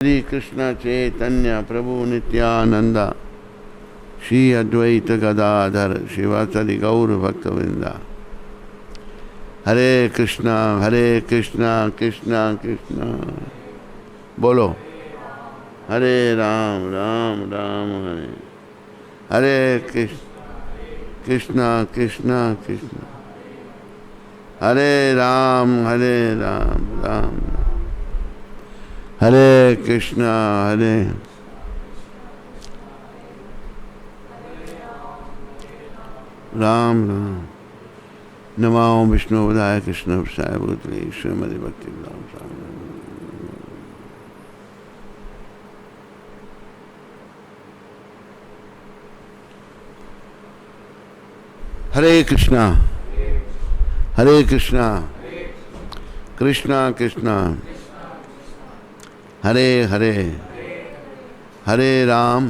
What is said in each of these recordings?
श्री कृष्ण चैतन्य प्रभु नित्यानंदा श्री अद्वैत गदाधर शिवासदि गौर भक्तवृंदा। हरे कृष्णा कृष्णा कृष्णा बोलो, हरे राम राम राम हरे हरे कृष्णा कृष्णा कृष्णा हरे राम राम राम हरे कृष्णा हरे राम राम। नमो विष्णुपदाय कृष्णपदाय भूतले श्रीमद् भक्ति हरे कृष्णा कृष्णा कृष्णा हरे हरे हरे राम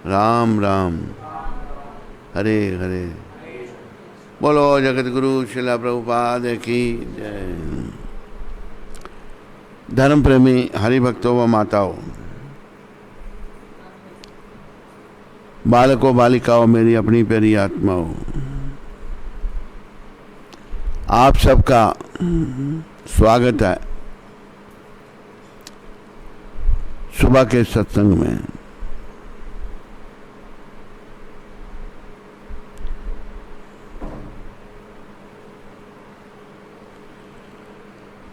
राम राम हरे हरे। बोलो जगत गुरु श्रील प्रभुपाद की जय। धर्म प्रेमी हरिभक्तों व माताओं, बालकों बालिकाओं, मेरी अपनी प्यारी आत्माओं, आप सबका स्वागत है सुबह के सत्संग में।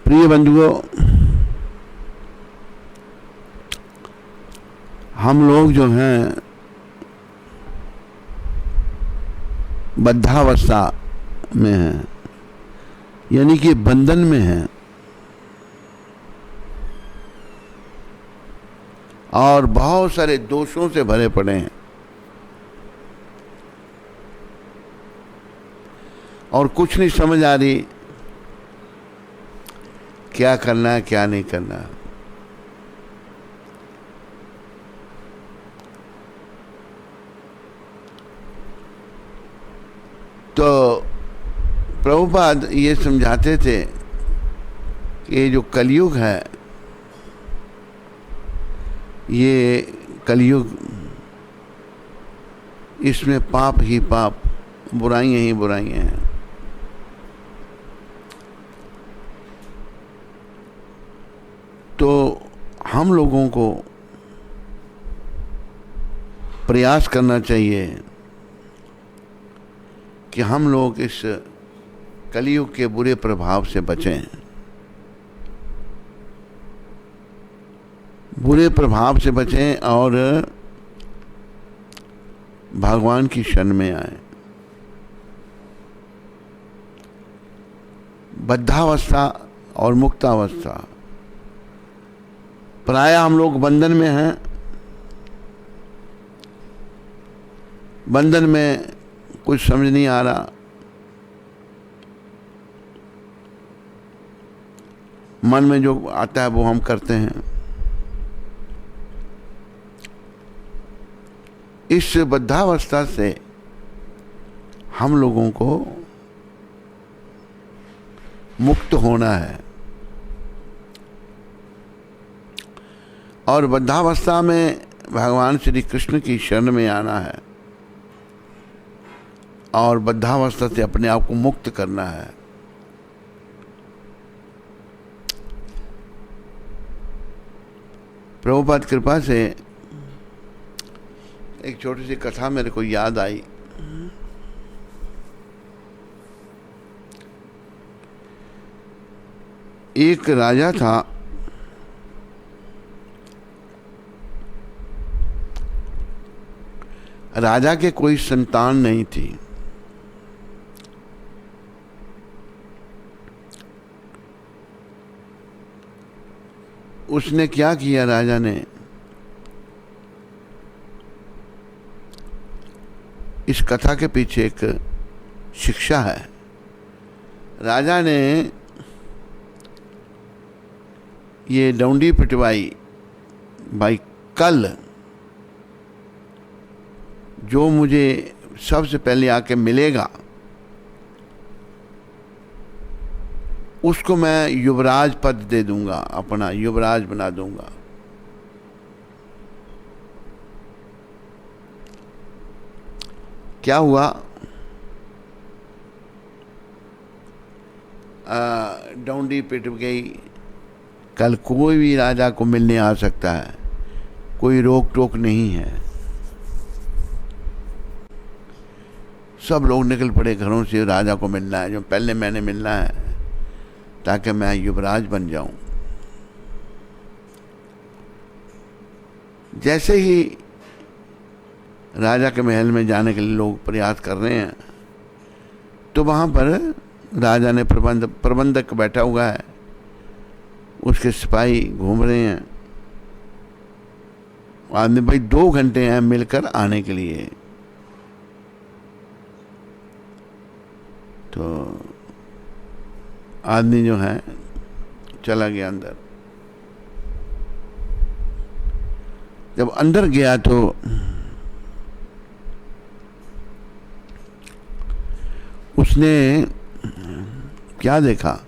प्रिय बंधुओं, हम लोग जो हैं बद्धावस्था में हैं, यानी कि बंधन में हैं, और बहुत सारे दोषों से भरे पड़े हैं, और कुछ नहीं समझ आ रही क्या करना है क्या नहीं करना। तो प्रभुपाद ये समझाते थे कि ये जो कलयुग है, ये कलयुग, इसमें पाप ही पाप, बुराइयां ही बुराइयां हैं। तो हम लोगों को प्रयास करना चाहिए कि हम लोग इस कलयुग के बुरे प्रभाव से बचें, बुरे प्रभाव से बचें और भगवान की शरण में आए। बद्धावस्था और मुक्तावस्था, प्राय हम लोग बंधन में हैं। बंधन में कुछ समझ नहीं आ रहा, मन में जो आता है वो हम करते हैं। इस बद्धावस्था से हम लोगों को मुक्त होना है, और बद्धावस्था में भगवान श्री कृष्ण की शरण में आना है, और बद्धावस्था से अपने आप को मुक्त करना है। प्रभुपाद कृपा से एक छोटी सी कथा मेरे को याद आई। एक राजा था, राजा के कोई संतान नहीं थी। उसने क्या किया, राजा ने इस कथा के पीछे एक शिक्षा है। राजा ने ये डंडी पिटवाई, भाई कल जो मुझे सबसे पहले आके मिलेगा उसको मैं युवराज पद दे दूंगा, अपना युवराज बना दूंगा। क्या हुआ, डोंडी पिट गई। कल कोई भी राजा को मिलने आ सकता है, कोई रोक टोक नहीं है। सब लोग निकल पड़े घरों से, राजा को मिलना है, जो पहले मैंने मिलना है ताकि मैं युवराज बन जाऊं। जैसे ही राजा के महल में जाने के लिए लोग प्रयास कर रहे हैं, तो वहां पर राजा ने प्रबंधक बैठा हुआ है, उसके सिपाही घूम रहे हैं। आदमी भाई 2 घंटे हैं मिलकर आने के लिए। तो आदमी जो है चला गया अंदर। जब अंदर गया तो उसने क्या देखा,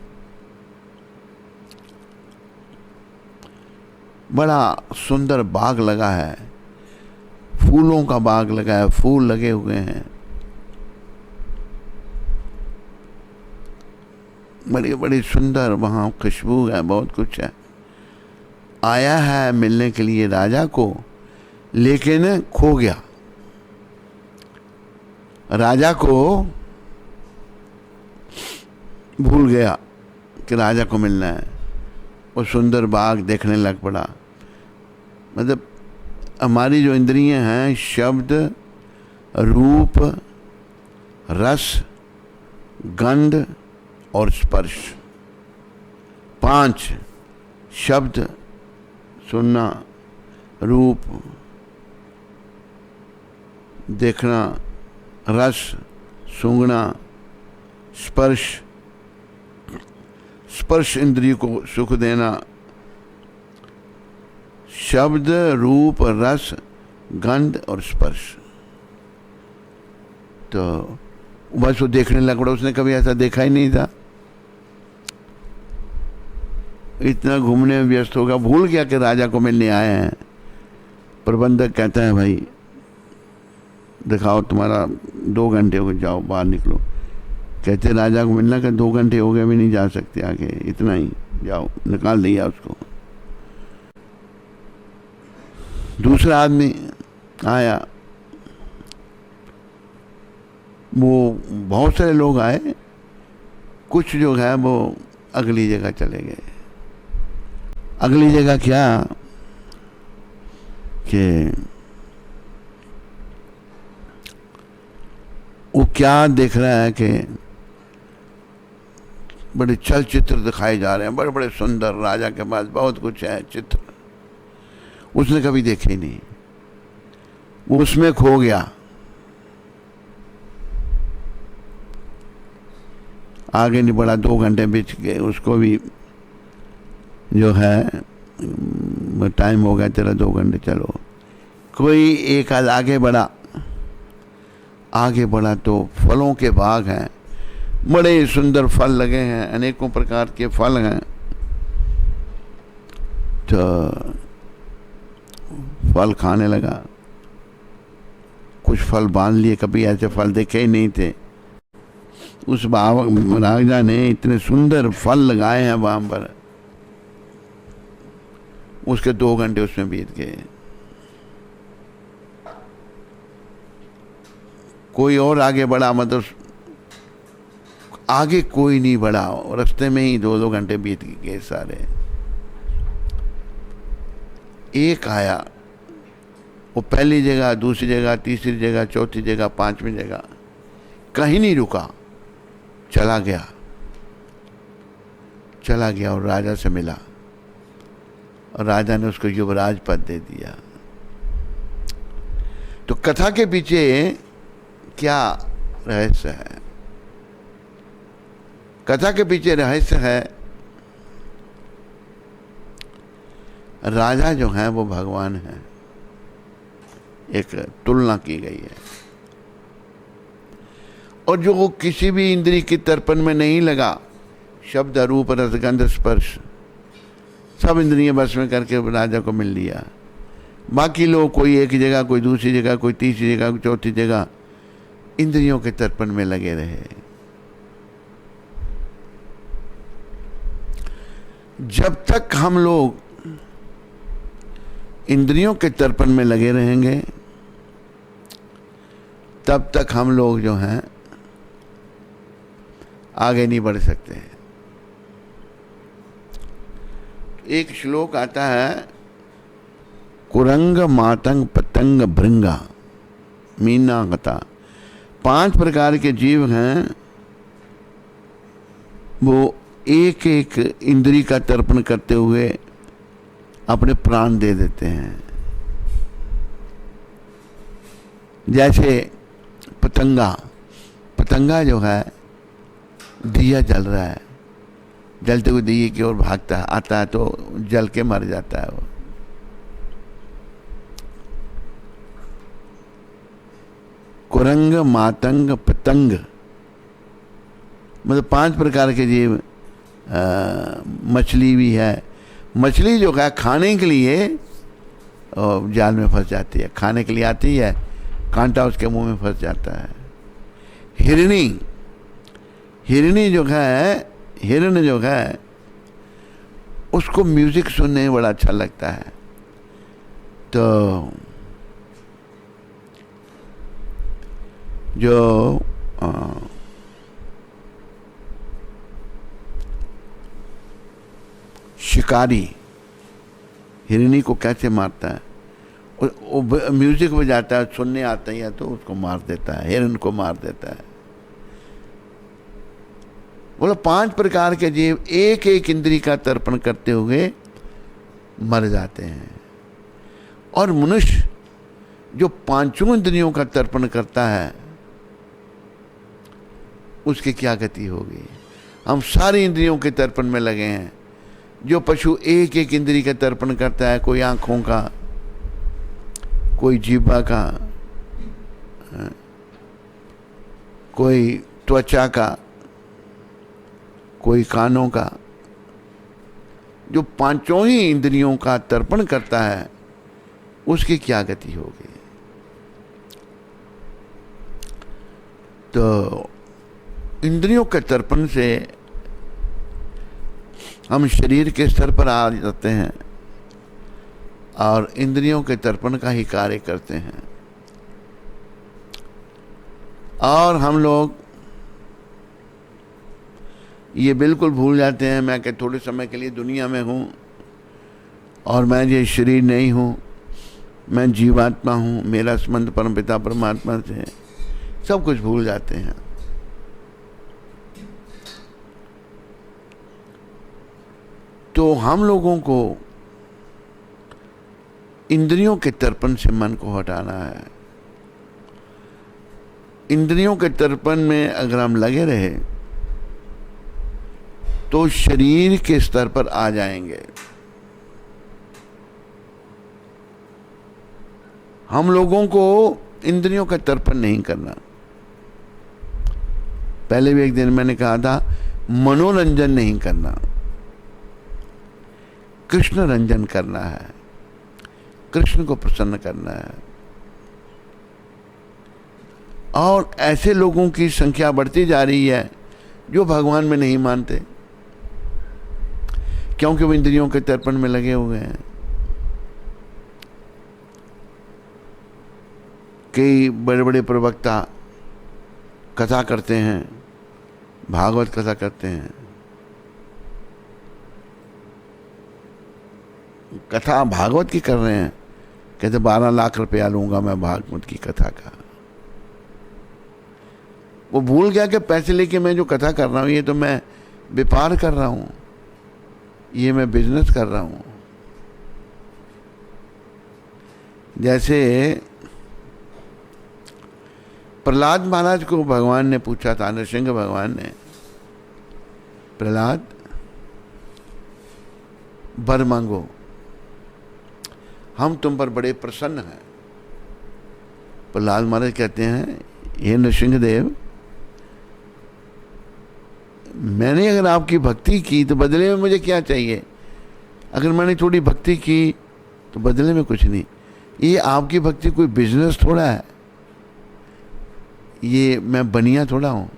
बड़ा सुंदर बाग लगा है, फूलों का बाग लगा है, फूल लगे हुए हैं, बड़ी बड़ी सुंदर, वहाँ खुशबू है, बहुत कुछ है। आया है मिलने के लिए राजा को, लेकिन खो गया। राजा को भूल गया कि राजा को मिलना है। वो सुंदर बाग देखने लग पड़ा। मतलब हमारी जो इंद्रियां हैं, शब्द, रूप, रस, गंध और स्पर्श, 5 शब्द, सुनना, रूप, देखना, रस, सूंघना, स्पर्श, स्पर्श इंद्रिय को सुख देना, शब्द, रूप, रस, गंध और स्पर्श। तो बस वो देखने लग पड़ा। उसने कभी ऐसा देखा ही नहीं था। इतना घूमने में व्यस्त होगा, भूल गया कि राजा को मिलने आए हैं। प्रबंधक कहता है भाई दिखाओ तुम्हारा 2 घंटे हो गए, जाओ बाहर निकलो। कहते राजा को मिलना का 2 घंटे हो गए, भी नहीं जा सकते आगे, इतना ही, जाओ। निकाल दिया उसको। दूसरा आदमी आया, वो बहुत सारे लोग आए, कुछ जो है वो अगली जगह चले गए। अगली जगह क्या कि वो क्या देख रहा है कि बड़े चलचित्र दिखाए जा रहे हैं, बड़े बड़े सुंदर, राजा के पास बहुत कुछ है, चित्र उसने कभी देखे ही नहीं। वो उसमें खो गया। आगे नहीं बढ़ा, 2 घंटे बीत गए। उसको भी जो है टाइम हो गया तेरा, 2 घंटे, चलो। कोई एक आगे बढ़ा। आगे बढ़ा तो फलों के बाग हैं, बड़े सुंदर फल लगे हैं, अनेकों प्रकार के फल हैं। तो फल खाने लगा। कुछ फल बांध लिए, कभी ऐसे फल देखे ही नहीं थे। उस राजा ने इतने सुंदर फल लगाए हैं वहां पर, उसके 2 घंटे उसमें बीत गए। कोई और आगे बढ़ा, मतलब आगे कोई नहीं बढ़ा, रास्ते में ही 2-2 घंटे बीत गए सारे। एक आया, वो पहली जगह, दूसरी जगह, तीसरी जगह, चौथी जगह, 5वीं जगह, कहीं नहीं रुका, चला गया और राजा से मिला, और राजा ने उसको युवराज पद दे दिया। तो कथा के पीछे क्या रहस्य है? कथा के पीछे रहस्य है, राजा जो है वो भगवान है। एक तुलना की गई है, और जो किसी भी इंद्रिय की तर्पण में नहीं लगा, शब्द रूप रस गंध स्पर्श सब इंद्रिय बस में करके राजा को मिल लिया। बाकी लोग कोई एक जगह, कोई दूसरी जगह, कोई तीसरी जगह, कोई चौथी जगह इंद्रियों के तर्पण में लगे रहे। जब तक हम लोग इंद्रियों के तर्पण में लगे रहेंगे तब तक हम लोग जो हैं आगे नहीं बढ़ सकते। एक श्लोक आता है, कुरंग मातंग पतंग भृंगा मीना गता। 5 प्रकार के जीव हैं, वो एक एक इंद्री का तर्पण करते हुए अपने प्राण दे देते हैं। जैसे पतंगा जो है, दिया जल रहा है, जलते हुए दिए की ओर भागता है, आता है तो जल के मर जाता है वो। कुरंग मातंग पतंग मतलब 5 प्रकार के जीव। मछली भी है, मछली जो है खाने के लिए जाल में फंस जाती है, खाने के लिए आती है, कांटा उसके मुंह में फंस जाता है। हिरनी जो है, हिरण जो है, उसको म्यूजिक सुनने में बड़ा अच्छा लगता है, तो जो शिकारी हिरनी को कैसे मारता है, वो म्यूजिक बजाता है, सुनने आता ही है तो उसको मार देता है, हिरन को मार देता है। बोलो 5 प्रकार के जीव एक एक इंद्री का तर्पण करते हुए मर जाते हैं, और मनुष्य जो 5 इंद्रियों का तर्पण करता है उसकी क्या गति होगी। हम सारी इंद्रियों के तर्पण में लगे हैं। जो पशु एक एक इंद्री का तर्पण करता है, कोई आंखों का, कोई जीवा का, कोई त्वचा का, कोई कानों का, जो 5 ही इंद्रियों का तर्पण करता है उसकी क्या गति होगी। तो इंद्रियों के तर्पण से हम शरीर के स्तर पर आ जाते हैं और इंद्रियों के तर्पण का ही कार्य करते हैं, और हम लोग ये बिल्कुल भूल जाते हैं मैं कि थोड़े समय के लिए दुनिया में हूँ और मैं ये शरीर नहीं हूँ, मैं जीवात्मा हूँ, मेरा संबंध परमपिता परमात्मा से, सब कुछ भूल जाते हैं। तो हम लोगों को इंद्रियों के तर्पण से मन को हटाना है। इंद्रियों के तर्पण में अगर हम लगे रहे तो शरीर के स्तर पर आ जाएंगे। हम लोगों को इंद्रियों का तर्पण नहीं करना। पहले भी एक दिन मैंने कहा था, मनोरंजन नहीं करना, कृष्ण रंजन करना है, कृष्ण को प्रसन्न करना है। और ऐसे लोगों की संख्या बढ़ती जा रही है जो भगवान में नहीं मानते, क्योंकि वो इंद्रियों के तर्पण में लगे हुए हैं। कई बड़े बड़े प्रवक्ता कथा करते हैं, भागवत कथा करते हैं, कथा भागवत की कर रहे हैं, कहते 12 लाख रुपया लूंगा मैं भागवत की कथा का। वो भूल गया कि पैसे लेके मैं जो कथा कर रहा हूं ये तो मैं व्यापार कर रहा हूं, ये मैं बिजनेस कर रहा हूं। जैसे प्रहलाद महाराज को भगवान ने पूछा था, नरसिंह भगवान ने, प्रहलाद वर मांगो, हम तुम पर बड़े प्रसन्न हैं। प्रहलाद महाराज कहते हैं, हे नरसिंह देव, मैंने अगर आपकी भक्ति की तो बदले में मुझे क्या चाहिए? अगर मैंने थोड़ी भक्ति की तो बदले में कुछ नहीं। ये आपकी भक्ति कोई बिजनेस थोड़ा है, ये मैं बनिया थोड़ा हूँ।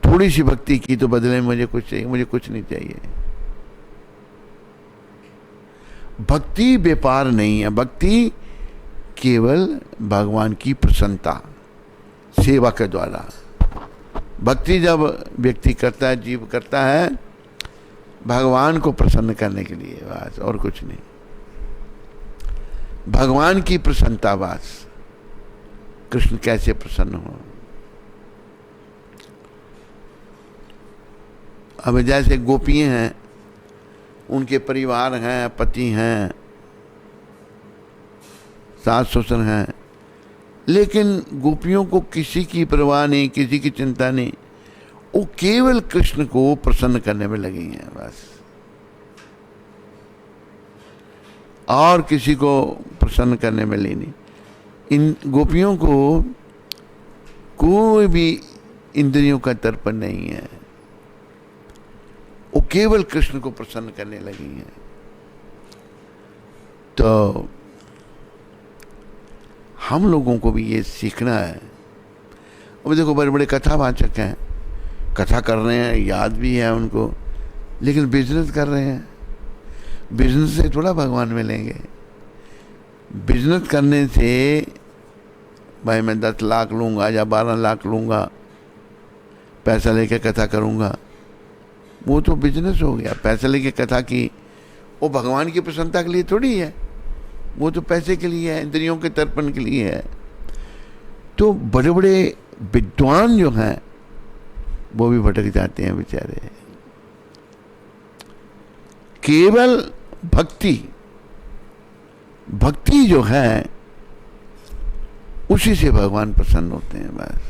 थोड़ी सी भक्ति की तो बदले में मुझे कुछ चाहिए, मुझे कुछ नहीं चाहिए। भक्ति व्यापार नहीं है, भक्ति केवल भगवान की प्रसन्नता, सेवा के द्वारा। भक्ति जब व्यक्ति करता है, जीव करता है, भगवान को प्रसन्न करने के लिए, बस, और कुछ नहीं। भगवान की प्रसन्नता बस। कृष्ण कैसे प्रसन्न हो? अब जैसे गोपियां हैं, उनके परिवार हैं, पति हैं, सास ससुर हैं, लेकिन गोपियों को किसी की परवाह नहीं, किसी की चिंता नहीं। वो केवल कृष्ण को प्रसन्न करने में लगी हैं बस, और किसी को प्रसन्न करने में नहीं। इन गोपियों को कोई भी इंद्रियों का तर्पण नहीं है, वो केवल कृष्ण को प्रसन्न करने लगी हैं। तो हम लोगों को भी ये सीखना है। अब देखो, बड़े बड़े कथावाचक हैं, कथा कर रहे हैं, याद भी है उनको, लेकिन बिजनेस कर रहे हैं। बिजनेस से थोड़ा भगवान मिलेंगे। बिजनेस करने से भाई मैं 10 लाख लूँगा या 12 लाख लूँगा, पैसा लेके कथा करूँगा, वो तो बिजनेस हो गया। पैसा लेके कथा की, वो भगवान की प्रसन्नता के लिए थोड़ी है, वो तो पैसे के लिए है, इंद्रियों के तर्पण के लिए है। तो बड़े बड़े विद्वान जो हैं वो भी भटक जाते हैं बेचारे। केवल भक्ति, भक्ति जो है उसी से भगवान प्रसन्न होते हैं बस,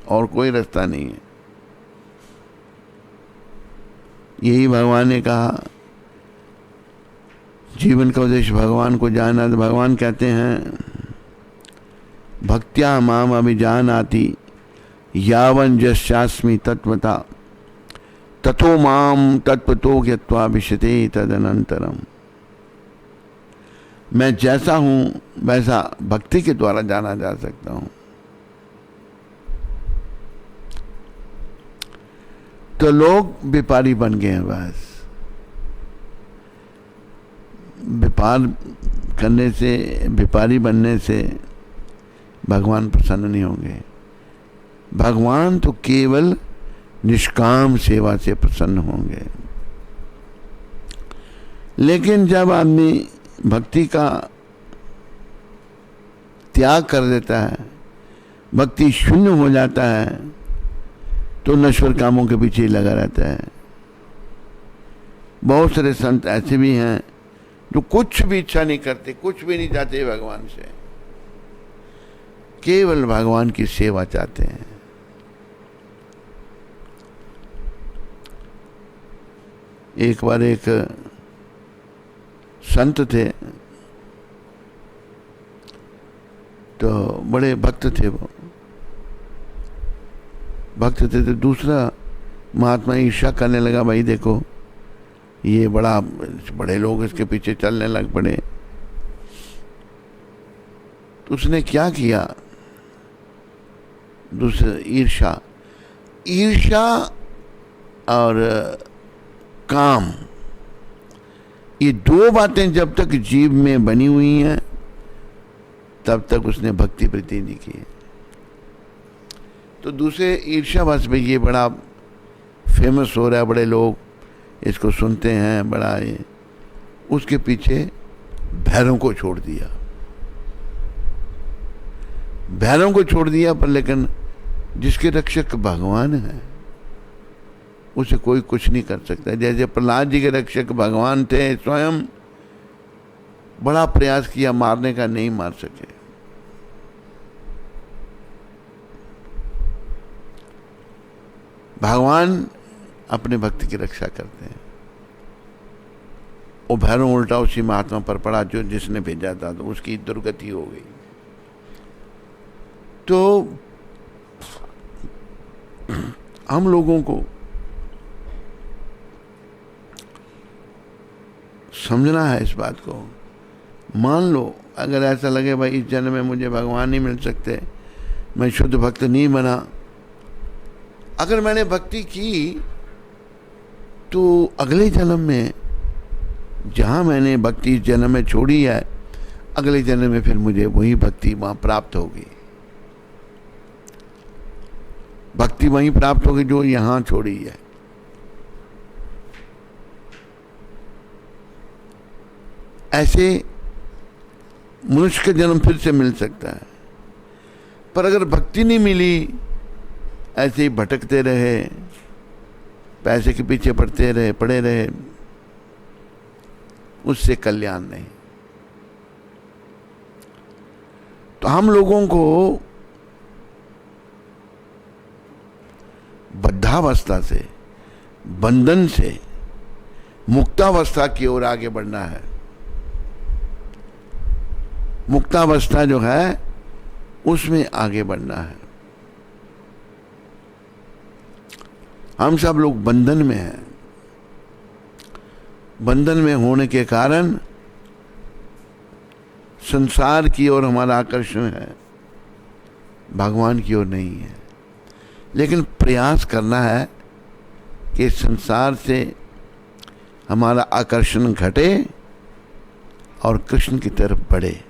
और कोई रास्ता नहीं है। यही भगवान ने कहा, जीवन का उद्देश्य भगवान को जानना। तो भगवान कहते हैं, भक्त्या माम अभिजानाति यावन् यस्यास्मि तत्वता ततो माम तत्वतो ज्ञत्वा विशते तदनंतरम। मैं जैसा हूं वैसा भक्ति के द्वारा जाना जा सकता हूं। तो लोग व्यापारी बन गए हैं बस। व्यापार करने से, व्यापारी बनने से भगवान प्रसन्न नहीं होंगे। भगवान तो केवल निष्काम सेवा से प्रसन्न होंगे। लेकिन जब आदमी भक्ति का त्याग कर देता है, भक्ति शून्य हो जाता है, तो नश्वर कामों के पीछे ही लगा रहता है। बहुत सारे संत ऐसे भी हैं जो कुछ भी इच्छा नहीं करते, कुछ भी नहीं चाहते भगवान से, केवल भगवान की सेवा चाहते हैं। एक बार एक संत थे, तो बड़े भक्त थे, वो भक्त थे। तो दूसरा महात्मा ईर्ष्या करने लगा, भाई देखो ये बड़े लोग इसके पीछे चलने लग पड़े। तो उसने क्या किया, दूसरा ईर्ष्या और काम, ये दो बातें जब तक जीव में बनी हुई हैं तब तक उसने भक्ति वृद्धि नहीं की। तो दूसरे ईर्ष्यावश में ये बड़ा फेमस हो रहा है, बड़े लोग इसको सुनते हैं, बड़ा ये, उसके पीछे भैरों को छोड़ दिया। भैरों को छोड़ दिया, पर लेकिन जिसके रक्षक भगवान है उसे कोई कुछ नहीं कर सकता। जैसे प्रहलाद जी के रक्षक भगवान थे, स्वयं बड़ा प्रयास किया मारने का, नहीं मार सके। भगवान अपने भक्त की रक्षा करते हैं। वो भैरव उल्टा उसी महात्मा पर पड़ा जो जिसने भेजा था, तो उसकी दुर्गति हो गई। तो हम लोगों को समझना है इस बात को। मान लो अगर ऐसा लगे भाई इस जन्म में मुझे भगवान नहीं मिल सकते, मैं शुद्ध भक्त नहीं बना, अगर मैंने भक्ति की तो अगले जन्म में जहां मैंने भक्ति इस जन्म में छोड़ी है, अगले जन्म में फिर मुझे वही भक्ति वहां प्राप्त होगी। भक्ति वहीं प्राप्त होगी जो यहां छोड़ी है। ऐसे मनुष्य का जन्म फिर से मिल सकता है, पर अगर भक्ति नहीं मिली, ऐसे ही भटकते रहे, पैसे के पीछे पड़े रहे, उससे कल्याण नहीं। तो हम लोगों को बद्धावस्था से, बंधन से मुक्तावस्था की ओर आगे बढ़ना है। मुक्तावस्था जो है उसमें आगे बढ़ना है। हम सब लोग बंधन में हैं। बंधन में होने के कारण संसार की ओर हमारा आकर्षण है, भगवान की ओर नहीं है। लेकिन प्रयास करना है कि संसार से हमारा आकर्षण घटे और कृष्ण की तरफ बढ़े।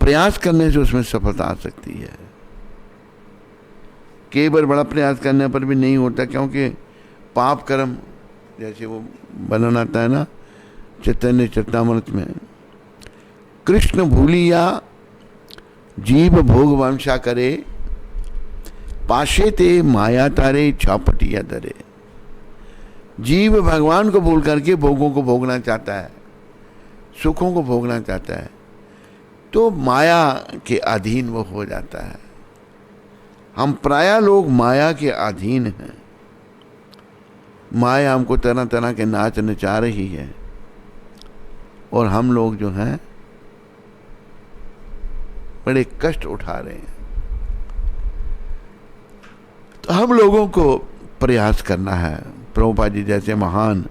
प्रयास करने से उसमें सफलता आ सकती है। कई बार बड़ा प्रयास करने पर भी नहीं होता, क्योंकि पाप कर्म, जैसे वो वर्णन आता है ना चैतन्य चरितामृत में, कृष्ण भूलिया जीव भोग वांछा करे, पाशे ते माया तारे छापटिया दरे। जीव भगवान को भूल करके भोगों को भोगना चाहता है, सुखों को भोगना चाहता है, तो माया के अधीन वो हो जाता है। हम प्रायः लोग माया के अधीन हैं। माया हमको तरह तरह के नाच नचा रही है, और हम लोग जो हैं बड़े कष्ट उठा रहे हैं। तो हम लोगों को प्रयास करना है प्रभुपाद जी जैसे महान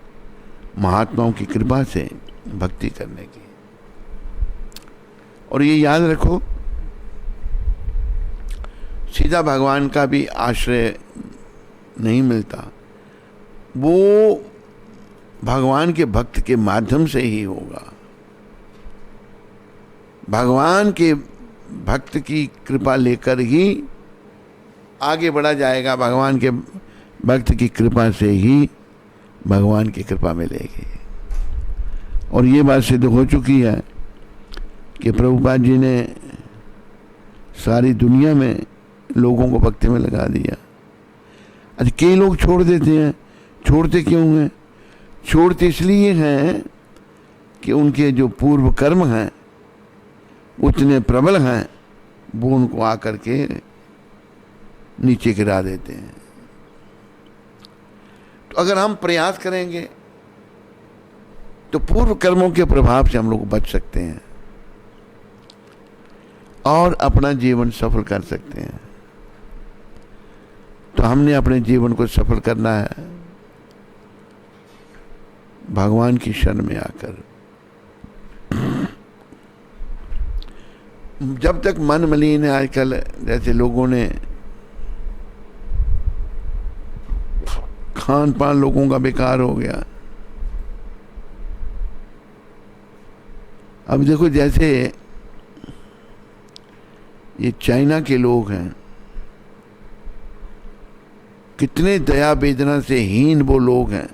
महात्माओं की कृपा से भक्ति करने की। और ये याद रखो, सीधा भगवान का भी आश्रय नहीं मिलता, वो भगवान के भक्त के माध्यम से ही होगा। भगवान के भक्त की कृपा लेकर ही आगे बढ़ा जाएगा। भगवान के भक्त की कृपा से ही भगवान की कृपा मिलेगी। और ये बात सिद्ध हो चुकी है कि प्रभुपाद जी ने सारी दुनिया में लोगों को भक्ति में लगा दिया। अच्छा, कई लोग छोड़ देते हैं। छोड़ते क्यों हैं? छोड़ते इसलिए हैं कि उनके जो पूर्व कर्म हैं उतने प्रबल हैं, वो उनको आकर के नीचे गिरा देते हैं। तो अगर हम प्रयास करेंगे तो पूर्व कर्मों के प्रभाव से हम लोग बच सकते हैं और अपना जीवन सफल कर सकते हैं। तो हमने अपने जीवन को सफल करना है भगवान की शरण में आकर। जब तक मन मलिन है, आजकल जैसे लोगों ने खान पान लोगों का बेकार हो गया। अब देखो, जैसे ये चाइना के लोग हैं, कितने दया वेदना से हीन वो लोग हैं,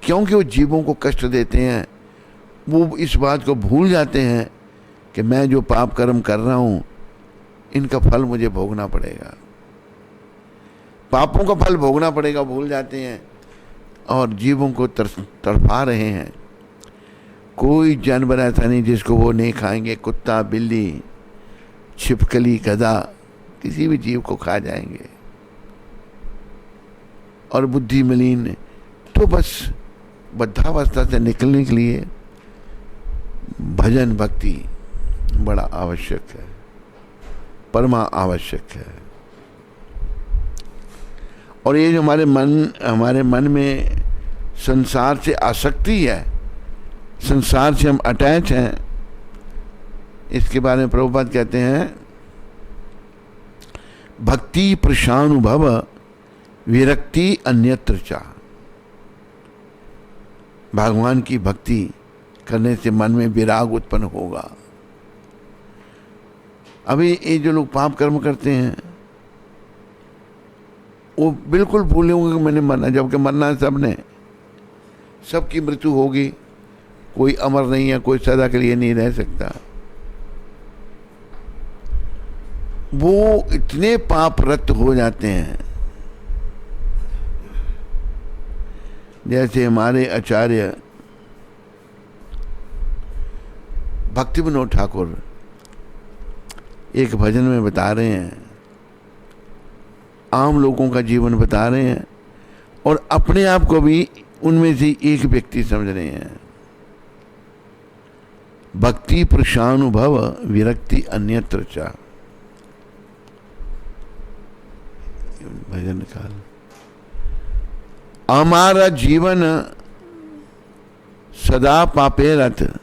क्योंकि वो जीवों को कष्ट देते हैं। वो इस बात को भूल जाते हैं कि मैं जो पाप कर्म कर रहा हूं, इनका फल मुझे भोगना पड़ेगा, पापों का फल भोगना पड़ेगा, भूल जाते हैं और जीवों को तड़पा रहे हैं। कोई जानवर ऐसा नहीं जिसको वो नहीं खाएंगे। कुत्ता, बिल्ली, छिपकली, गधा, किसी भी जीव को खा जाएंगे। और बुद्धि मलिन, तो बस बद्धावस्था से निकलने के लिए भजन भक्ति बड़ा आवश्यक है, परमा आवश्यक है। और ये जो हमारे मन में संसार से आसक्ति है, संसार से हम अटैच हैं, इसके बारे में प्रभुपाद कहते हैं भक्ति प्रशानुभव विरक्ति अन्यत्र चा। भगवान की भक्ति करने से मन में विराग उत्पन्न होगा। अभी ये जो लोग पाप कर्म करते हैं वो बिल्कुल भूले होंगे कि मैंने मरना, जबकि मरना है सबने, सबकी मृत्यु होगी, कोई अमर नहीं है, कोई सदा के लिए नहीं रह सकता। वो इतने पापरत हो जाते हैं। जैसे हमारे आचार्य भक्ति विनोद ठाकुर एक भजन में बता रहे हैं, आम लोगों का जीवन बता रहे हैं और अपने आप को भी उनमें से एक व्यक्ति समझ रहे हैं। भक्ति प्रशानुभव विरक्ति अन्यत्र चा। भजन काल हमारा जीवन सदा पापे रत,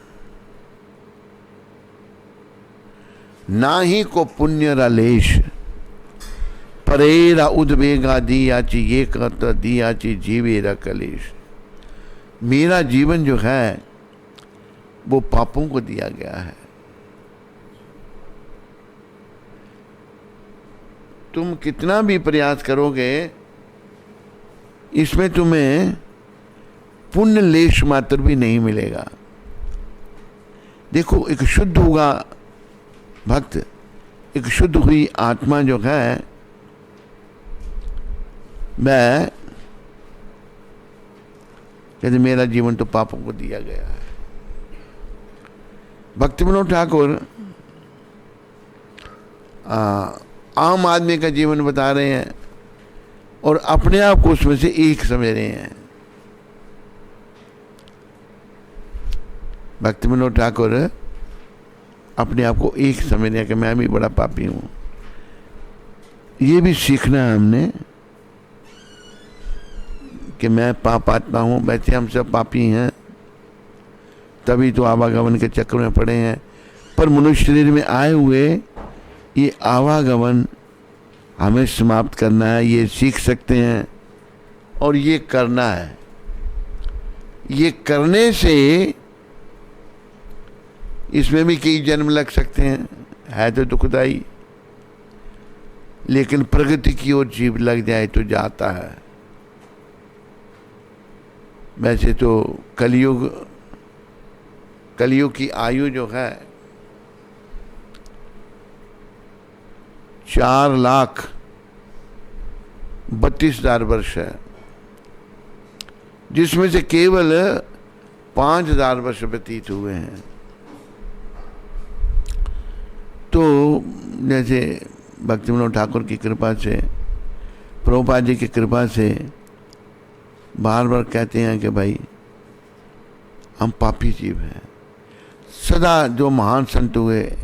नाही को पुण्य रलेश, परेरा उद्वेगा दियाची ये कत दियाची जीवेरा कलेश। मेरा जीवन जो है वो पापों को दिया गया है। तुम कितना भी प्रयास करोगे इसमें तुम्हें पुण्य लेश मात्र भी नहीं मिलेगा। देखो, एक शुद्ध हुआ भक्त, एक शुद्ध हुई आत्मा जो है वह कहते मेरा जीवन तो पापों को दिया गया है। भक्ति विनोद ठाकुर आम आदमी का जीवन बता रहे हैं और अपने आप को उसमें से एक समझ रहे हैं। भक्ति विनोद ठाकुर अपने आप को एक समझ रहे हैं कि मैं भी बड़ा पापी हूं। ये भी सीखना है हमने कि मैं पापात्मा हूं। वैसे हम सब पापी हैं, तभी तो आवागमन के चक्र में पड़े हैं। पर मनुष्य शरीर में आए हुए ये आवागमन हमें समाप्त करना है, ये सीख सकते हैं और ये करना है। ये करने से इसमें भी कई जन्म लग सकते हैं, है तो दुखदाई, लेकिन प्रगति की ओर जीव लग जाए तो जाता है। वैसे तो कलयुग की आयु जो है 4,32,000 वर्ष है, जिसमें से केवल 5,000 वर्ष व्यतीत हुए हैं। तो जैसे भक्ति विनोद ठाकुर की कृपा से, प्रभुपाद जी की कृपा से बार बार कहते हैं कि भाई हम पापी जीव हैं। सदा जो महान संत हुए,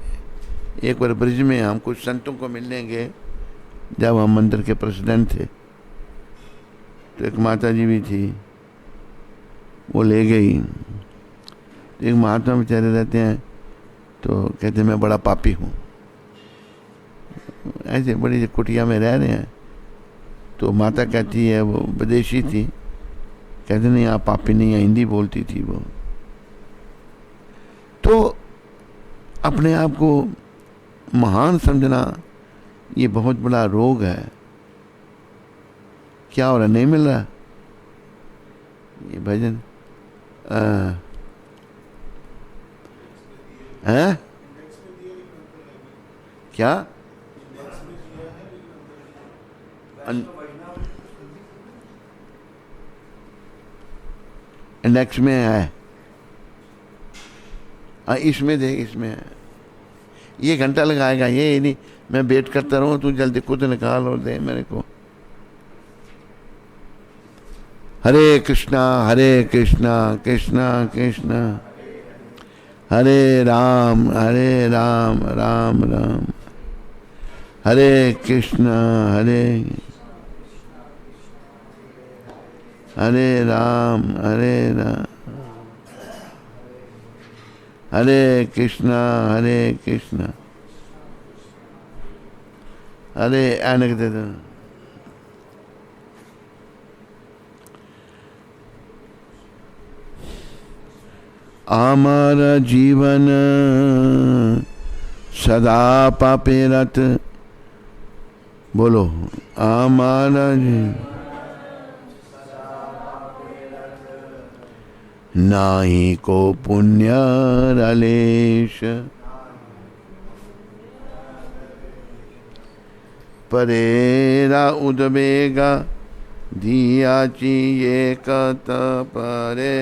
एक बार ब्रिज में हम कुछ संतों को मिलने गए जब हम मंदिर के प्रेसिडेंट थे, तो एक माता जी भी थी, वो ले गई। एक महात्मा बेचारे रहते हैं तो कहते मैं बड़ा पापी हूँ, ऐसे बड़ी सी कुटिया में रह रहे हैं। तो माता कहती है, वो विदेशी थी, कहते नहीं आप पापी नहीं है, हिंदी बोलती थी वो। तो अपने आप को महान समझना ये बहुत बड़ा रोग है। क्या हो रहा, नहीं मिल रहा ये भजन है क्या? इंडेक्स में है, इसमें देख, इसमें है। ये घंटा लगाएगा, ये नहीं मैं वेट करता रहूं, तू जल्दी खुद निकाल और दे मेरे को। हरे कृष्णा कृष्णा कृष्णा हरे राम राम राम हरे कृष्णा हरे। हरे राम हरे कृष्णा हरे ऐनक दे दो। आमार जीवन सदा पापे रत, बोलो आमारा नाही को पुण्य रलेश, परेरा उद्वेगा दियाची एकत परे,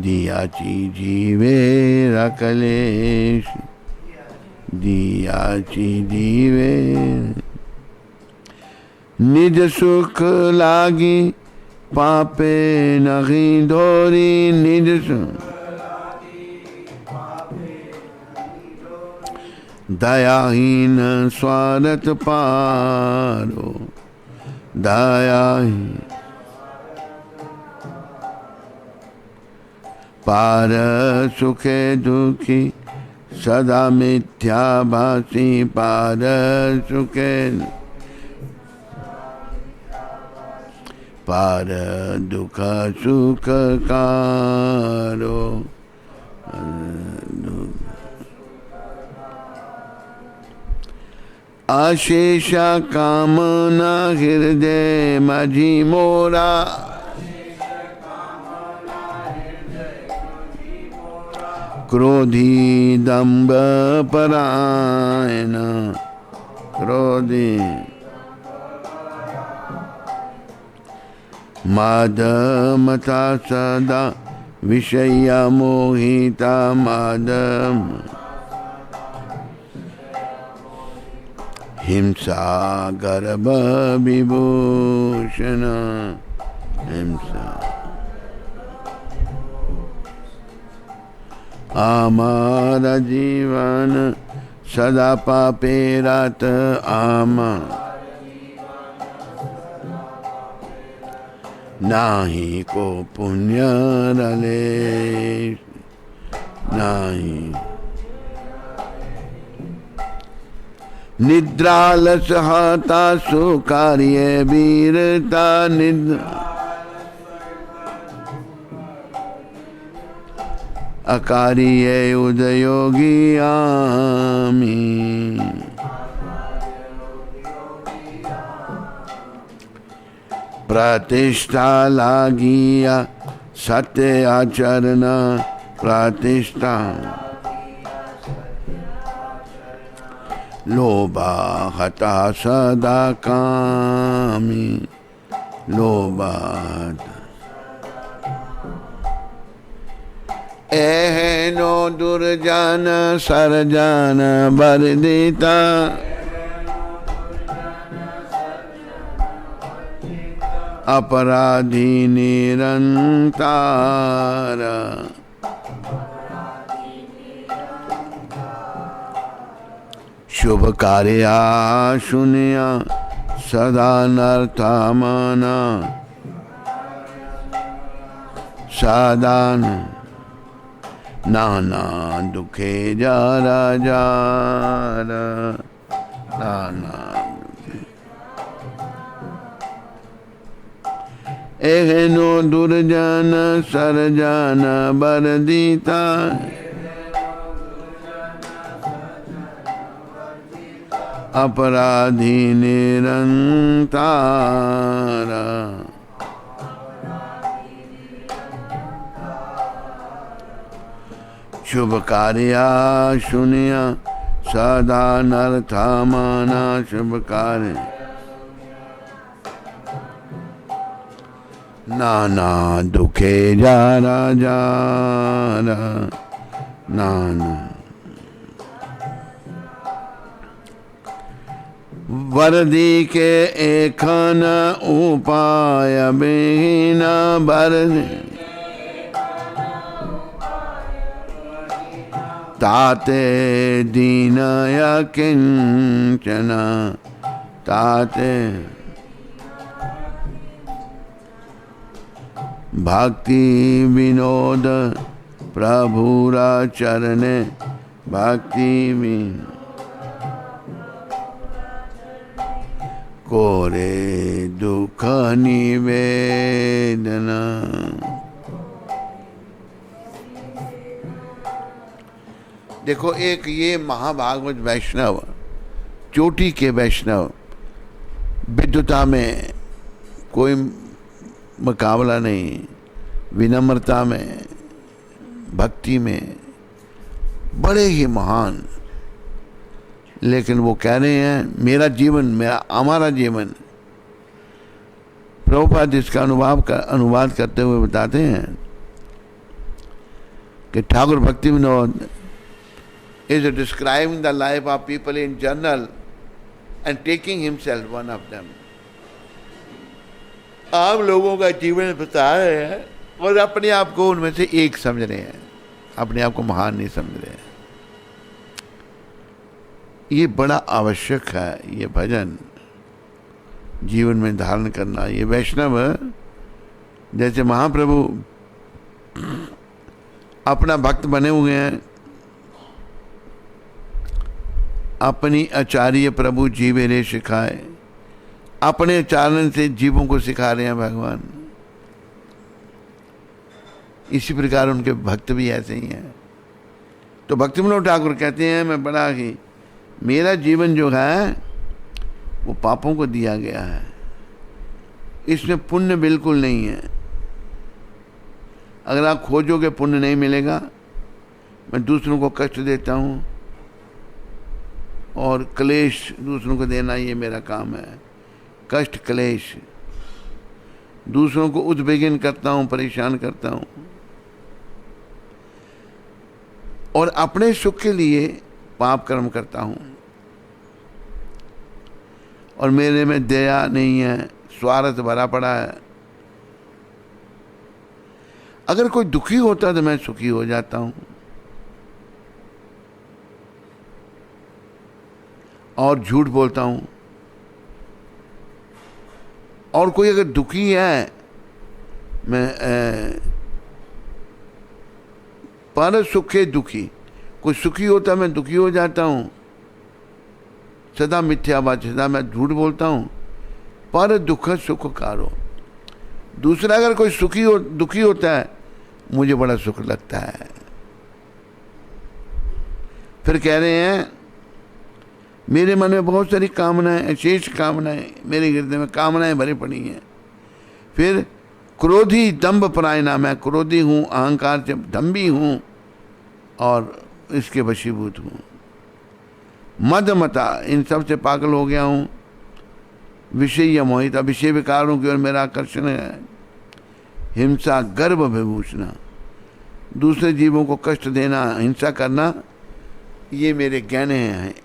दियाची जीवे रकलेश, दियाची जीवे निज सुख लागी पापे नहीं धोरी, निज सुख दयाहीन स्वार्थ पारो, दयाहीन पार सुखे दुखी सदा मिथ्या भासी, पार सुखे पार दुख सुख कारो, अशेष कामना हृदय माझी मोरा, क्रोधी दंभ परायण, क्रोधी मादमता सदा विषय मोहिता, मादम हिंसा गर्भ विभूषण, हिंसा आमारा जीवन सदा पापे रत, आमा नाही को पुण्य रलेश, नाही निद्रालस हता सुकार्य वीरता, निद्रा अकार्य उदयोगी आमी, प्रतिष्ठा लागिया सत्य आचरण, प्रतिष्ठा लोभा हता सदा कामी, लोभा एहनो दुर्जन सरजन बरदिता, अपराधी निरंतर, शुभ कार्य सुनिया सदा नर्था मना, साधन नाना दुखे जारा जारा, नाना एहनो दुर्जन सरजन बरदिता, अपराधी निरंतर, शुभ कार्य सुनिया सदा नर्था माना, शुभ कार्य नाना दुखे जारा जारा, नाना वरदी के एखन उपाय बिहीन, वरदी ताते दीनय किंचन, ताते भक्ति विनोद प्रभुरा चरणे भक्ति में कोरे दुख निवेदना। देखो, एक ये महाभागवत वैष्णव, चोटी के वैष्णव, विद्वता में कोई मुकाबला नहीं, विनम्रता में, भक्ति में बड़े ही महान। लेकिन वो कह रहे हैं मेरा जीवन, हमारा जीवन। प्रभुपाद इसका अनुवाद करते हुए बताते हैं कि ठाकुर भक्ति Vinod is describing the life of people in general and taking himself one of them. आम लोगों का जीवन बता रहे हैं और अपने आप को उनमें से एक समझ रहे हैं, अपने आप को महान नहीं समझ रहे हैं। ये बड़ा आवश्यक है, ये भजन जीवन में धारण करना। ये वैष्णव जैसे महाप्रभु अपना भक्त बने हुए हैं, अपनी आचार्य प्रभु जीवे रे सिखाए, अपने आचरण से जीवों को सिखा रहे हैं भगवान। इसी प्रकार उनके भक्त भी ऐसे ही हैं। तो भक्ति विनोद ठाकुर कहते हैं मैं बड़ा ही, मेरा जीवन जो है वो पापों को दिया गया है, इसमें पुण्य बिल्कुल नहीं है। अगर आप खोजोगे पुण्य नहीं मिलेगा। मैं दूसरों को कष्ट देता हूँ और क्लेश दूसरों को देना, ये मेरा काम है। कष्ट क्लेश, दूसरों को उद्विग्न करता हूँ, परेशान करता हूँ और अपने सुख के लिए पाप कर्म करता हूँ। और मेरे में दया नहीं है, स्वार्थ भरा पड़ा है। अगर कोई दुखी होता तो मैं सुखी हो जाता हूँ, और झूठ बोलता हूँ। और कोई अगर दुखी है, मैं पर सुखे दुखी, कोई सुखी होता मैं दुखी हो जाता हूँ। सदा मिथ्यावाद, सदा मैं झूठ बोलता हूँ। पर दुख सुख कारो। दूसरा अगर कोई दुखी होता है, मुझे बड़ा सुख लगता है। फिर कह रहे हैं मेरे मन में बहुत सारी कामनाएं, शेष कामनाएं, मेरे हृदय में कामनाएं भरी पड़ी हैं। फिर क्रोधी दंभ परायणा, मैं क्रोधी हूँ, अहंकार से दंभी हूँ और इसके वशीभूत हूँ। मदमता, इन सब से पागल हो गया हूँ। विषय मोहित, विषय विकारों की ओर मेरा आकर्षण है। हिंसा गर्भ विभूषणा, दूसरे जीवों को कष्ट देना, हिंसा करना, ये मेरे गहने हैं।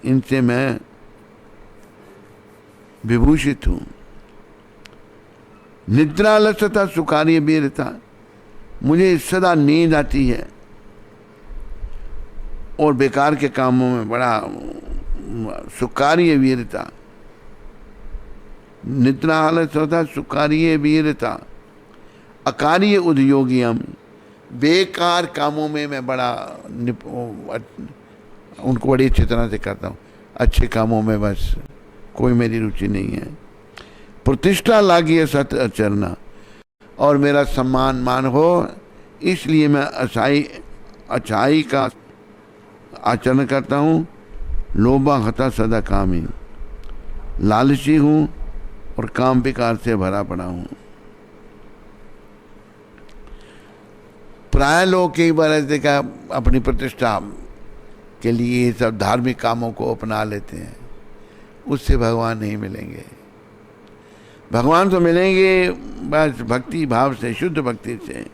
इनसे मैं विभूषित हूँ। निद्रालसता सुकार्य वीरता, मुझे सदा नींद आती है और बेकार के कामों में बड़ा सुकार्य वीरता। निद्रालसता सुकार्य वीरता, अकार्य उद्योगियम, बेकार कामों में मैं बड़ा उनको बड़ी अच्छी तरह से करता हूँ। अच्छे कामों में बस कोई मेरी रुचि नहीं है। प्रतिष्ठा लागी है सत्य आचरना, और मेरा सम्मान मान हो, इसलिए मैं अच्छाई का आचरण करता हूँ। लोभा हता सदा कामी, लालची हूँ और काम विकार से भरा पड़ा हूँ। प्राय लोग कई बार ऐसे का अपनी प्रतिष्ठा के लिए सब धार्मिक कामों को अपना लेते हैं, उससे भगवान नहीं मिलेंगे। भगवान तो मिलेंगे बस भक्ति भाव से, शुद्ध भक्ति से।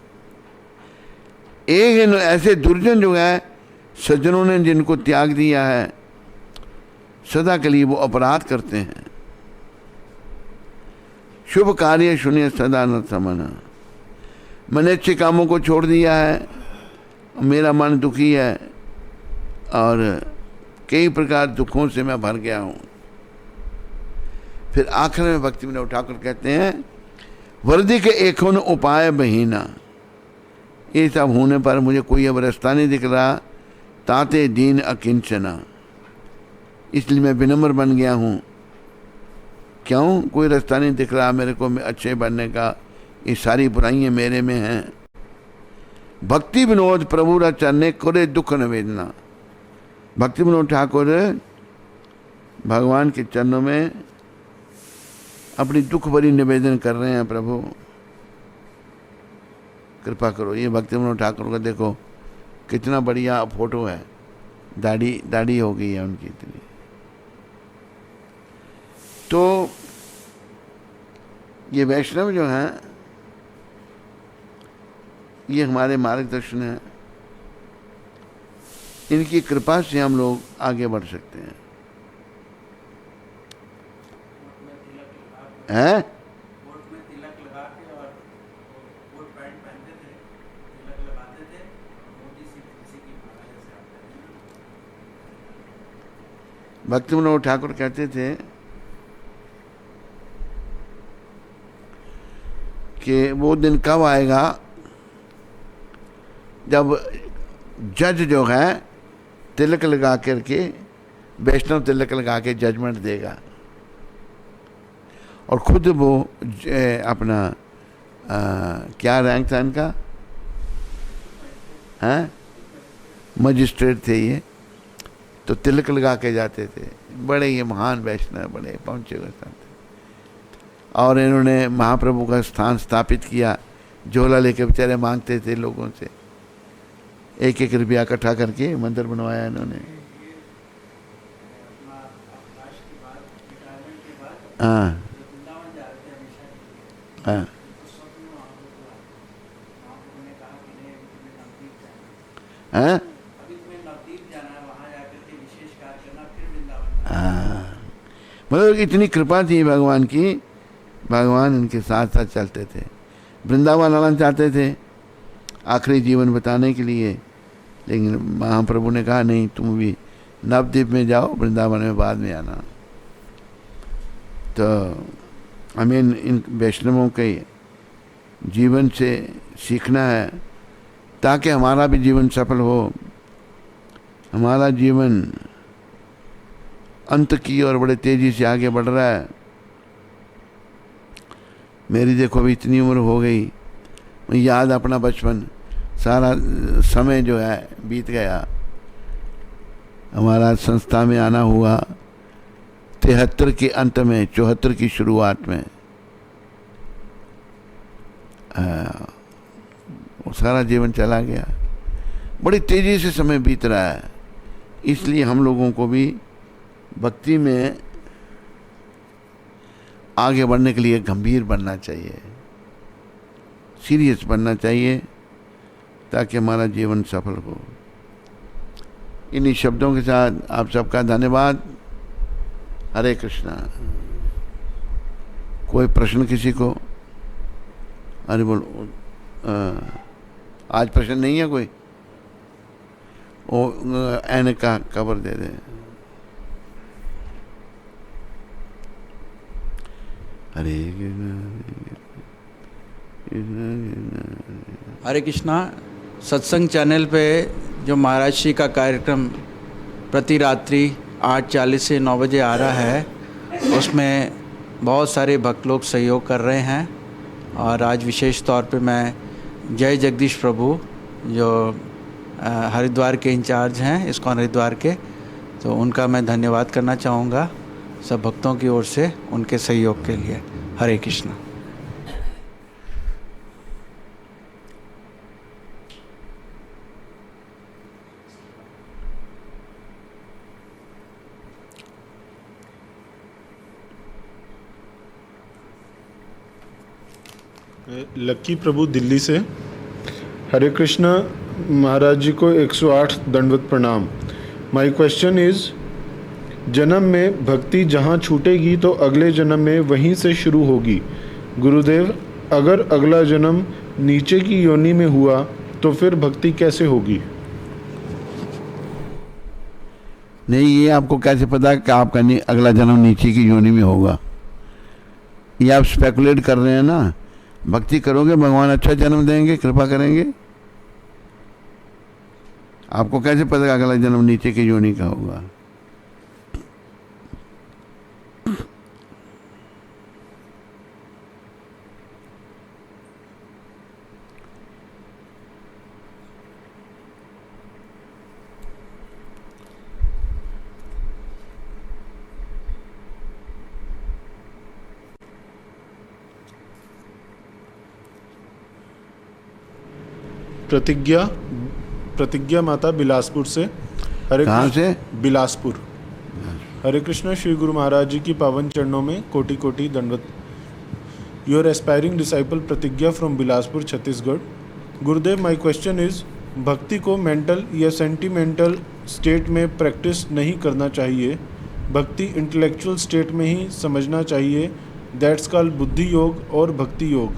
एक ऐसे दुर्जन जो है, सज्जनों ने जिनको त्याग दिया है, सदा के लिए वो अपराध करते हैं। शुभ कार्य सुनिए सदा न समना, मैंने अच्छे कामों को छोड़ दिया है, मेरा मन दुखी है और कई प्रकार दुखों से मैं भर गया हूँ। फिर आखिर में भक्ति विनोद ठाकुर कहते हैं वर्दी के एकोन उपाय बहीना, ये सब होने पर मुझे कोई अब रास्ता नहीं दिख रहा, ताते दीन अकिंचना, इसलिए मैं विनम्र बन गया हूँ। क्यों? कोई रास्ता नहीं दिख रहा मेरे को अच्छे बनने का, ये सारी बुराइयां मेरे में हैं। भक्ति विनोद प्रभु चरणे करे दुख निवेदना, भक्ति विनोद ठाकुर भगवान के चरणों में अपनी दुख भरी निवेदन कर रहे हैं, प्रभु कृपा करो। ये भक्ति विनोद ठाकुर का देखो कितना बढ़िया फोटो है, दाढ़ी हो गई है उनकी इतनी। तो ये वैष्णव जो हैं ये हमारे मार्गदर्शन हैं, इनकी कृपा से हम लोग आगे बढ़ सकते हैं। हैं? वोट में तिलक लगा के और वोट पैंट पहनते थे, तिलक लगाते थे, मोदी सी किसी की माला जैसे आप कहते हैं। भक्ति विनोद ठाकुर कहते थे कि वो दिन कब आएगा जब जज जो है तिलक लगा करके, वैष्णव तिलक लगा के जजमेंट देगा, और खुद वो अपना क्या रैंक था इनका, हैं? मजिस्ट्रेट थे ये, तो तिलक लगा के जाते थे। बड़े ये महान वैष्णव, बड़े पहुँचे हुए स्थान थे, और इन्होंने महाप्रभु का स्थान स्थापित किया। झोला लेके बेचारे मांगते थे लोगों से, 1-1 रुपया इकट्ठा करके मंदिर बनवाया इन्होंने। हाँ हाँ हाँ मतलब इतनी कृपा थी भगवान की, भगवान इनके साथ साथ चलते थे। वृंदावन आना चाहते थे आखिरी जीवन बताने के लिए, लेकिन महाप्रभु ने कहा नहीं, तुम भी नवद्वीप में जाओ, वृंदावन में बाद में आना। तो हमें इन वैष्णवों के जीवन से सीखना है ताकि हमारा भी जीवन सफल हो। हमारा जीवन अंत की ओर बड़े तेजी से आगे बढ़ रहा है। मेरी देखो अभी इतनी उम्र हो गई, मैं याद अपना बचपन, सारा समय जो है बीत गया। हमारा संस्था में आना हुआ 73 के अंत में, 74 की शुरुआत में। वो सारा जीवन चला गया, बड़ी तेजी से समय बीत रहा है। इसलिए हम लोगों को भी भक्ति में आगे बढ़ने के लिए गंभीर बनना चाहिए, सीरियस बनना चाहिए, ताकि हमारा जीवन सफल हो। इन्हीं शब्दों के साथ आप सबका धन्यवाद। हरे कृष्णा। कोई प्रश्न किसी को? अरे बोलो, आज प्रश्न नहीं है कोई? ओ ऐन का कवर दे दे। हरे हरे कृष्णा। सत्संग चैनल पे जो महाराज श्री का कार्यक्रम प्रति रात्रि 8:40 से 9 बजे आ रहा है, उसमें बहुत सारे भक्त लोग सहयोग कर रहे हैं। और आज विशेष तौर पे मैं जय जगदीश प्रभु जो हरिद्वार के इंचार्ज हैं, इस्कॉन हरिद्वार के, तो उनका मैं धन्यवाद करना चाहूँगा सब भक्तों की ओर से उनके सहयोग के लिए। हरे कृष्णा। लक्की प्रभु दिल्ली से। हरे कृष्णा महाराज जी को 108 दंडवत प्रणाम। माय क्वेश्चन इज, जन्म में भक्ति जहाँ छूटेगी तो अगले जन्म में वहीं से शुरू होगी। गुरुदेव, अगर अगला जन्म नीचे की योनि में हुआ तो फिर भक्ति कैसे होगी? नहीं, ये आपको कैसे पता कि आपका अगला जन्म नीचे की योनि में होगा? ये आप स्पेकुलेट कर रहे हैं ना। भक्ति करोगे भगवान अच्छा जन्म देंगे, कृपा करेंगे। आपको कैसे पता कि अगला जन्म नीचे की योनि का होगा? प्रतिज्ञा माता बिलासपुर से। हरे कहाँ कृष्ण- से? बिलासपुर। हरे कृष्ण। श्री गुरु महाराज जी की पावन चरणों में कोटि कोटि दंडवत। योर एस्पायरिंग डिसाइपल प्रतिज्ञा from Bilaspur Chhattisgarh. Gurudev, my question is, भक्ति को मेंटल या सेंटिमेंटल स्टेट में प्रैक्टिस नहीं करना चाहिए, भक्ति इंटेलेक्चुअल स्टेट में ही समझना चाहिए, दैट्स कॉल्ड बुद्धि योग और bhakti yoga.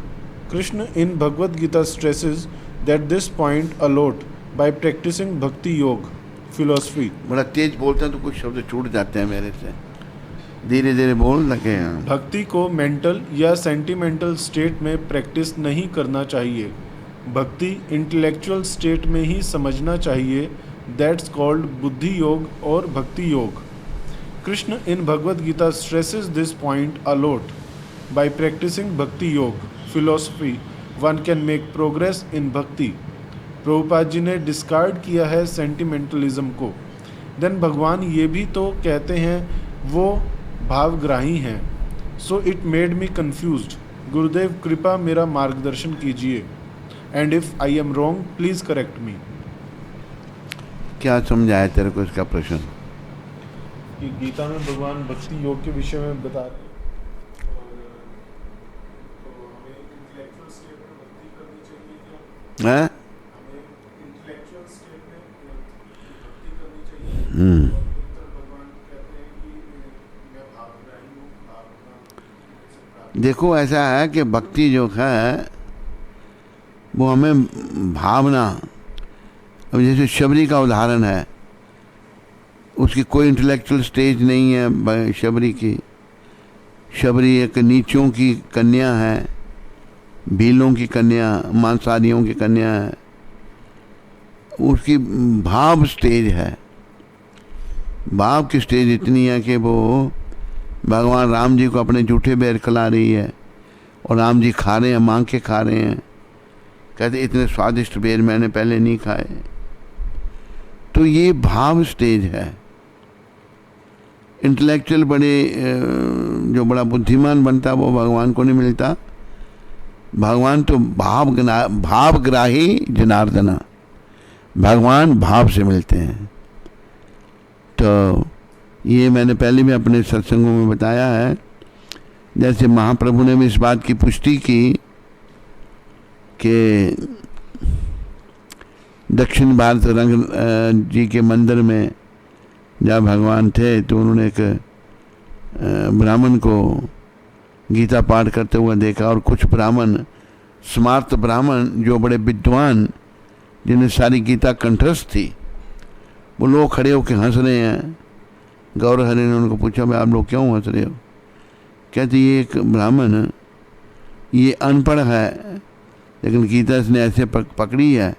Krishna in Bhagavad Gita stresses that this point a lot by practicing bhakti yoga philosophy। बड़ा तेज बोलते हैं तो कुछ शब्द छूट जाते हैं मेरे से, धीरे धीरे बोल लगे। भक्ति को मेंटल या सेंटिमेंटल स्टेट में प्रैक्टिस नहीं करना चाहिए, भक्ति इंटेलेक्चुअल स्टेट में ही समझना चाहिए, दैट्स कॉल्ड बुद्धि योग और bhakti yoga. Krishna in Bhagavad Gita stresses this point a lot by practicing bhakti yoga philosophy one can make progress in bhakti. Prabhupada जी ने डिस्कार्ड किया है सेंटिमेंटलिज्म को। देन भगवान ये भी तो कहते हैं वो भावग्राही हैं। So it made me confused. गुरुदेव कृपा मेरा मार्गदर्शन कीजिए, and if I am wrong please correct मी। क्या समझाया तेरे को इसका प्रश्न? कि गीता में भगवान भक्ति योग के विषय में बता रहे हैं। हैं? देखो ऐसा है कि भक्ति जो है वो हमें भावना, अब जैसे शबरी का उदाहरण है, उसकी कोई इंटेलेक्चुअल स्टेज नहीं है। शबरी की, शबरी एक नीचों की कन्या है, भीलों की कन्या, मांसाहारियों की कन्या है। उसकी भाव स्टेज है, भाव की स्टेज इतनी है कि वो भगवान राम जी को अपने जूठे बेर खिला रही है और राम जी खा रहे हैं, मांग के खा रहे हैं। कहते इतने स्वादिष्ट बेर मैंने पहले नहीं खाए। तो ये भाव स्टेज है। इंटेलेक्चुअल बड़े जो बड़ा बुद्धिमान बनता है वो भगवान को नहीं मिलता। भगवान तो भावग्राही जनार्दना, भगवान भाव से मिलते हैं। तो ये मैंने पहले भी अपने सत्संगों में बताया है। जैसे महाप्रभु ने भी इस बात की पुष्टि की कि दक्षिण भारत रंग जी के मंदिर में जब भगवान थे तो उन्होंने एक ब्राह्मण को गीता पाठ करते हुए देखा, और कुछ ब्राह्मण, स्मार्त ब्राह्मण जो बड़े विद्वान, जिन्हें सारी गीता कंठस्थ थी, वो लोग खड़े होकर हंस रहे हैं। गौर हरि ने उनको पूछा, भाई आप लोग क्यों हंस रहे हो? कहते ये एक ब्राह्मण, ये अनपढ़ है लेकिन गीता इसने ऐसे पकड़ी है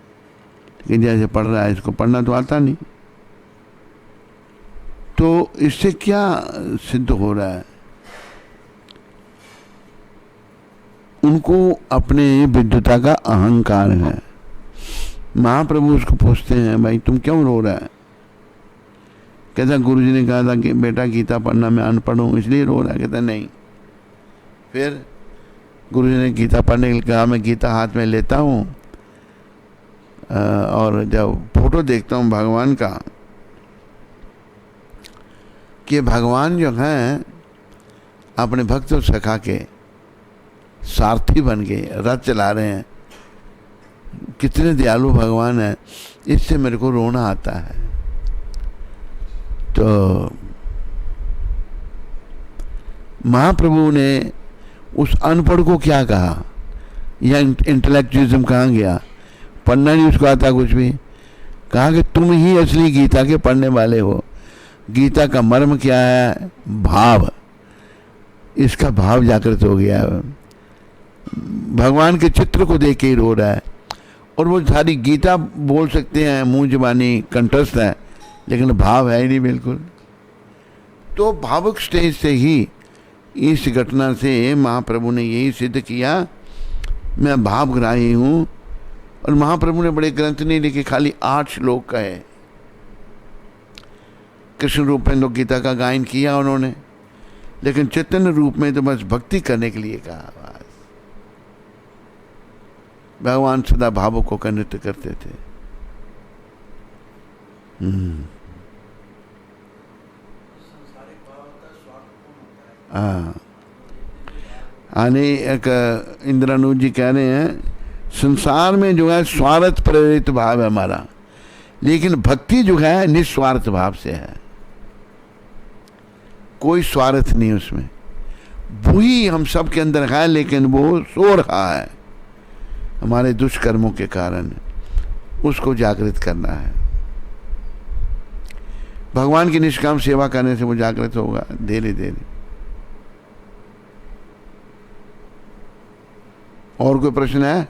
कि जैसे पढ़ रहा है, इसको पढ़ना तो आता नहीं। तो इससे क्या सिद्ध हो रहा है? उनको अपने विद्वता का अहंकार है। महाप्रभु उसको पूछते हैं, भाई तुम क्यों रो रहा है? कहता गुरुजी ने कहा था कि बेटा गीता पढ़ना मैं अनपढ़ हूँ इसलिए रो रहा है। कहता नहीं। फिर गुरुजी ने गीता पढ़ने के लिए कहा, मैं गीता हाथ में लेता हूँ और जब फोटो देखता हूँ भगवान का, कि भगवान जो हैं अपने भक्त और सखा के सारथी बन के रथ चला रहे हैं, कितने दयालु भगवान है, इससे मेरे को रोना आता है। तो महाप्रभु ने उस अनपढ़ को क्या कहा? यह इंटेलेक्चुअलिज्म कहाँ गया? पढ़ना नहीं उसको आता कुछ भी। कहा कि तुम ही असली गीता के पढ़ने वाले हो। गीता का मर्म क्या है? भाव। इसका भाव जागृत हो गया, भगवान के चित्र को देख के ही रो रहा है। और वो सारी गीता बोल सकते हैं, मुंह जबानी कंठस्थ है, लेकिन भाव है ही नहीं बिल्कुल। तो भावुक स्टेज से ही इस घटना से महाप्रभु ने यही सिद्ध किया, मैं भावग्राही हूँ। और महाप्रभु ने बड़े ग्रंथ नहीं लिखे, खाली 8 श्लोक का है। कृष्ण रूप में तो गीता का गायन किया उन्होंने, लेकिन चैतन्य रूप में तो बस भक्ति करने के लिए कहा। भगवान सदा भावुकों का नृत्य करते थे। एक इंद्रानुज जी कह रहे हैं, संसार में जो है स्वार्थ प्रेरित भाव है हमारा, लेकिन भक्ति जो है निस्वार्थ भाव से है, कोई स्वार्थ नहीं उसमें। वही हम सब के अंदर है, लेकिन वो सो रहा है हमारे दुष्कर्मों के कारण। उसको जागृत करना है। भगवान की निष्काम सेवा करने से वो जागृत होगा धीरे धीरे। और कोई प्रश्न है?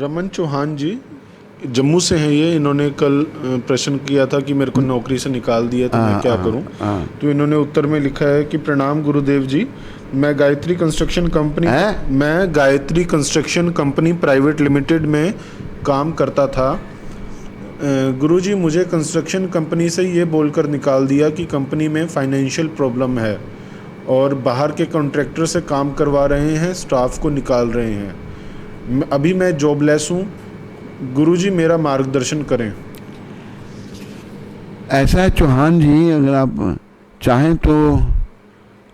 रमन चौहान जी जम्मू से हैं ये, इन्होंने कल प्रश्न किया था कि मेरे को नौकरी से निकाल दिया तो मैं क्या करूं। तो इन्होंने उत्तर में लिखा है कि प्रणाम गुरुदेव जी, मैं Gayatri construction company private limited में काम करता था। गुरुजी मुझे कंस्ट्रक्शन कंपनी से ये बोलकर निकाल दिया कि कंपनी में फाइनेंशियल प्रॉब्लम है और बाहर के कॉन्ट्रैक्टर से काम करवा रहे हैं, स्टाफ को निकाल रहे हैं। अभी मैं जॉबलेस हूँ, गुरुजी मेरा मार्गदर्शन करें। ऐसा है चौहान जी, अगर आप चाहें तो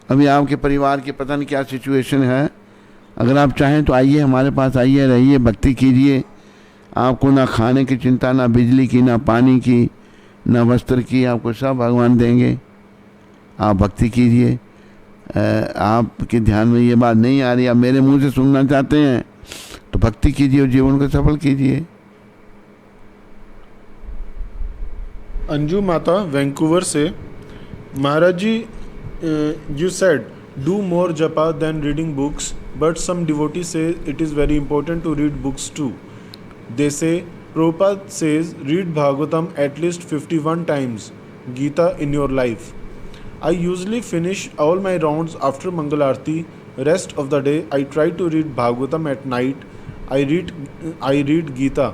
अभी आपके परिवार की पता नहीं क्या सिचुएशन है, अगर आप चाहें तो आइए, हमारे पास आइए, रहिए, भक्ति कीजिए। आपको ना खाने की चिंता, ना बिजली की, ना पानी की, ना वस्त्र की, आपको सब भगवान देंगे। आप भक्ति कीजिए। आपके ध्यान में ये बात नहीं आ रही, आप मेरे मुंह से सुनना चाहते हैं तो भक्ति कीजिए और जीवन को सफल कीजिए। अंजू माता वैंकूवर से, महाराज जी you said do more japa than reading books, but some devotees say it is very important to read books too. They say Prabhupada says read Bhagavatam at least 51 times, Gita in your life. I usually finish all my rounds after Mangal Aarti. Rest of the day I try to read Bhagavatam at night. I read Gita.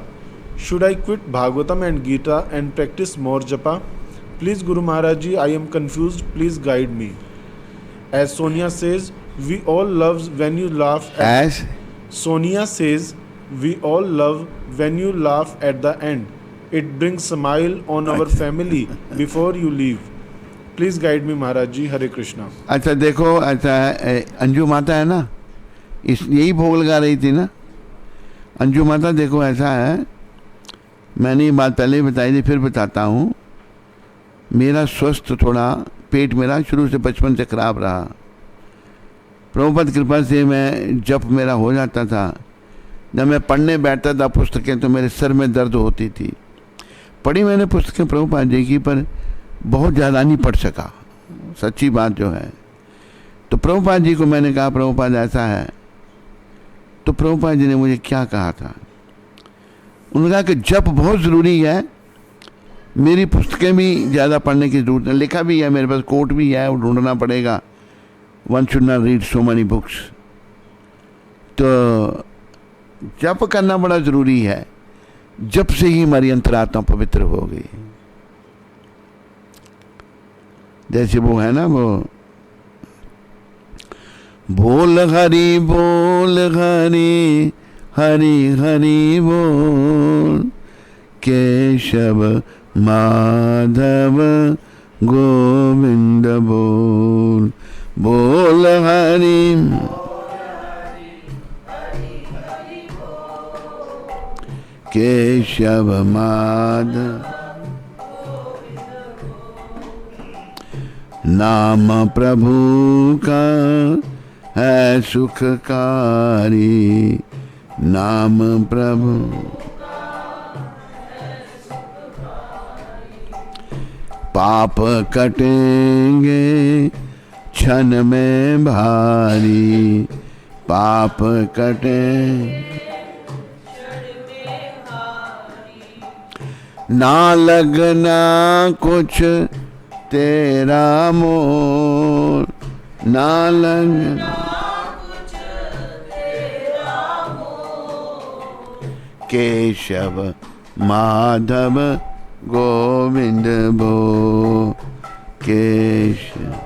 Should I quit Bhagavatam and Gita and practice more japa? Please Guru Maharaj ji, I am confused. Please guide me. As Sonia says, we all love when you laugh. As Sonia says, we all love when you laugh at the end. It brings smile on our family before you leave. Please guide me Maharaj ji. Hare Krishna. अच्छा देखो, अच्छा अंजू माता है ना, यही भोग लगा रही थी ना अंजू माता। देखो ऐसा है, मैंने ये बात पहले ही बताई थी, फिर बताता हूँ। मेरा स्वस्थ थोड़ा पेट मेरा शुरू से बचपन से खराब रहा। प्रभुपद कृपा से मैं जब मेरा हो जाता था, जब मैं पढ़ने बैठता था पुस्तकें तो मेरे सर में दर्द होती थी। पढ़ी मैंने पुस्तकें प्रभुपाद जी की, पर बहुत ज़्यादा नहीं पढ़ सका, सच्ची बात जो है। तो प्रभुपाद जी को मैंने कहा प्रभुपाद ऐसा है, तो प्रभुपाद जी ने मुझे क्या कहा था, उन्होंने कहा कि जप बहुत ज़रूरी है। मेरी पुस्तकें भी ज़्यादा पढ़ने की ज़रूरत है, लिखा भी है मेरे पास, कोट भी है, वो ढूंढना पड़ेगा। One should not read so money books. तो जप करना बड़ा ज़रूरी है। जप से ही हमारी अंतरात्मा पवित्र हो गई। जैसे वो है ना, वो बोल हरि हरि हरि बोल, केशव माधव गोविंद बोल, बोल हरि केशव माधव। नाम प्रभु का है सुखकारी, नाम प्रभु पाप कटेंगे क्षण में भारी पाप कटे, ना लगना कुछ तेरा मोल, ना लगना केशव माधव गोविंद भो, केशव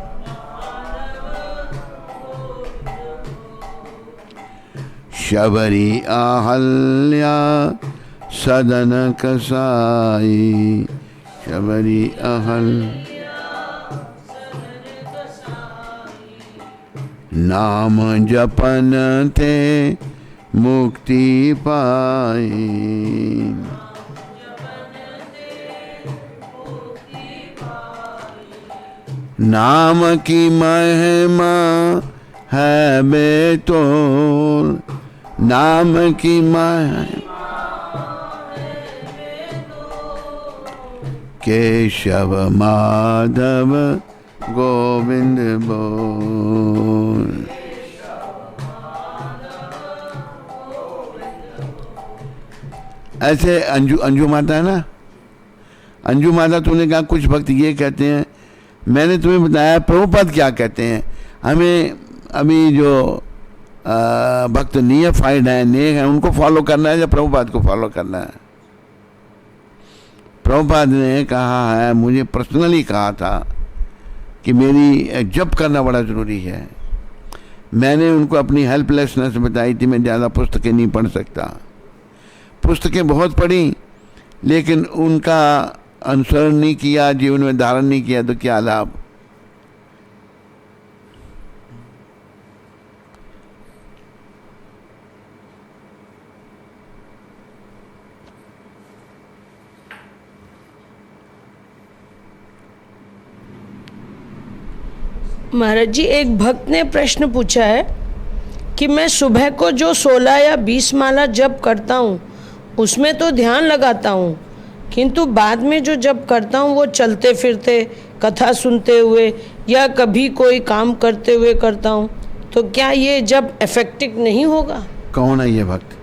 शबरी आहल्या सदन कसाई, शबरी आहल्या नाम जपन ते मुक्ति पाई, नाम की महिमा है बेतोल, नाम की महिमा केशव माधव गोविंद बोल। ऐसे अंजू माता है ना, अंजू माता तूने कहा कुछ भक्त ये कहते हैं, मैंने तुम्हें बताया प्रभुपाद क्या कहते हैं। हमें अभी जो भक्त नियफाइड है, नेक है, उनको फॉलो करना है या प्रभुपाद को फॉलो करना है। प्रभुपाद ने कहा है, मुझे पर्सनली कहा था कि मेरी जप करना बड़ा ज़रूरी है। मैंने उनको अपनी हेल्पलेसनेस बताई थी, मैं ज़्यादा पुस्तकें नहीं पढ़ सकता। पुस्तकें बहुत पढ़ी लेकिन उनका अनुसरण नहीं किया, जीवन में धारण नहीं किया, तो क्या लाभ। महाराज जी, एक भक्त ने प्रश्न पूछा है कि मैं सुबह को जो 16 या 20 माला जप करता हूँ उसमें तो ध्यान लगाता हूँ, किंतु बाद में जो जप करता हूँ वो चलते फिरते, कथा सुनते हुए या कभी कोई काम करते हुए करता हूँ, तो क्या ये जप इफेक्टिव नहीं होगा? कौन है ये भक्त?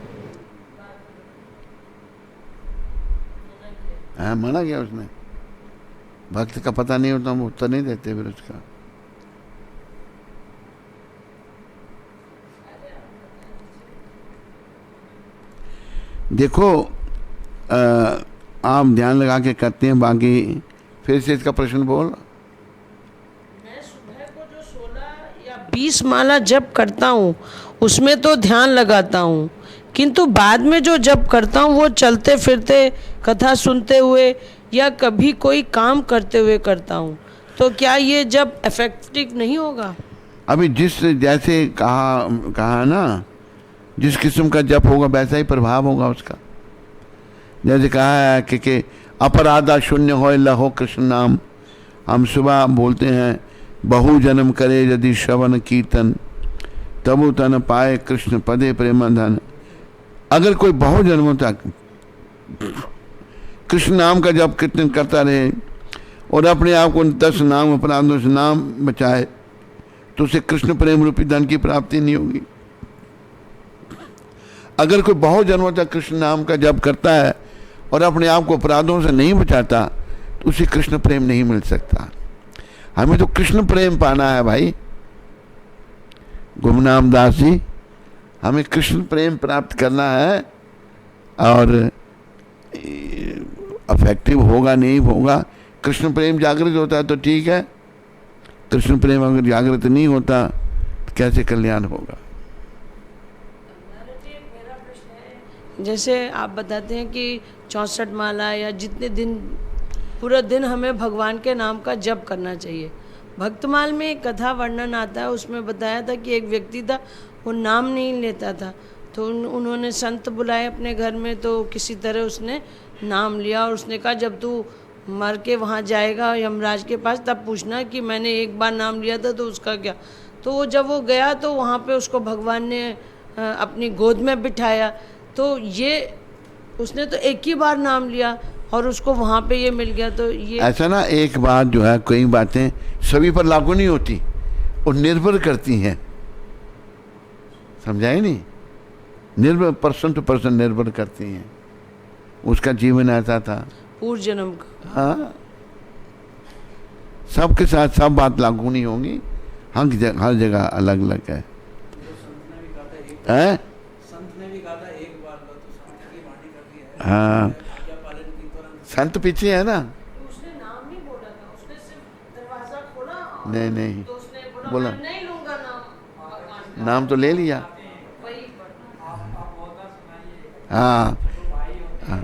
मना किया उसने। भक्त का पता नहीं होता, हम उत्तर नहीं देते फिर उसका। देखो आप ध्यान लगा के करते हैं, बाकी फिर से इसका प्रश्न बोल। मैं सुबह को जो 16 या 20 माला जप करता हूँ उसमें तो ध्यान लगाता हूँ, किंतु बाद में जो जप करता हूँ वो चलते फिरते, कथा सुनते हुए या कभी कोई काम करते हुए करता हूँ, तो क्या ये जप इफेक्टिव नहीं होगा? अभी जिस जैसे कहा ना, जिस किस्म का जप होगा वैसा ही प्रभाव होगा उसका। जैसे कहा है कि अपराधा शून्य हो लहो कृष्ण नाम। हम सुबह बोलते हैं बहु जन्म करे यदि श्रवण कीर्तन, तबु तन पाए कृष्ण पदे प्रेमधन। अगर कोई बहु जन्मों तक कृष्ण नाम का जप कीर्तन करता रहे और अपने आप को 10 नाम अपराधों से नाम बचाए, तो उसे कृष्ण प्रेम रूपी धन की प्राप्ति नहीं होगी। अगर कोई बहुत जन्मों तक कृष्ण नाम का जप करता है और अपने आप को अपराधों से नहीं बचाता, तो उसे कृष्ण प्रेम नहीं मिल सकता। हमें तो कृष्ण प्रेम पाना है भाई। गुमनाम दास जी, हमें कृष्ण प्रेम प्राप्त करना है। और अफेक्टिव होगा नहीं होगा, कृष्ण प्रेम जागृत होता है तो ठीक है, कृष्ण प्रेम अगर जागृत नहीं होता तो कैसे कल्याण होगा। जैसे आप बताते हैं कि 64 माला या जितने दिन, पूरा दिन हमें भगवान के नाम का जप करना चाहिए। भक्तमाल में एक कथा वर्णन आता है, उसमें बताया था कि एक व्यक्ति था, वो नाम नहीं लेता था, तो उन्होंने संत बुलाए अपने घर में, तो किसी तरह उसने नाम लिया और उसने कहा जब तू मर के वहाँ जाएगा यमराज के पास तब पूछना कि मैंने एक बार नाम लिया था तो उसका क्या। तो वो जब वो गया तो वहाँ पे उसको भगवान ने अपनी गोद में बिठाया, तो ये उसने तो एक ही बार नाम लिया और उसको वहाँ पे ये मिल गया। तो ये ऐसा ना, एक बात जो है, कई बातें सभी पर लागू नहीं होती। वो निर्भर करती हैं, समझाए नहीं, निर्भर, पर्सन टू पर्सन निर्भर करती हैं। उसका जीवन ऐसा था। पूर्व जन्म का। हाँ, सबके साथ सब बात लागू नहीं होंगी, हर जगह अलग अलग है। हैं? संत ने भी कहा था एक बार लो, तो संत की वाणी कर दी है। हाँ, आज्ञा पालन की तुरंत। संत पीछे है ना। उसने नाम नहीं बोला था, उसने सिर्फ दरवाजा खोला। नहीं नहीं, तो उसने बोला। बोला मैं नहीं लूंगा नाम भगवान का। नाम तो ले लिया। वही पर। हाँ हाँ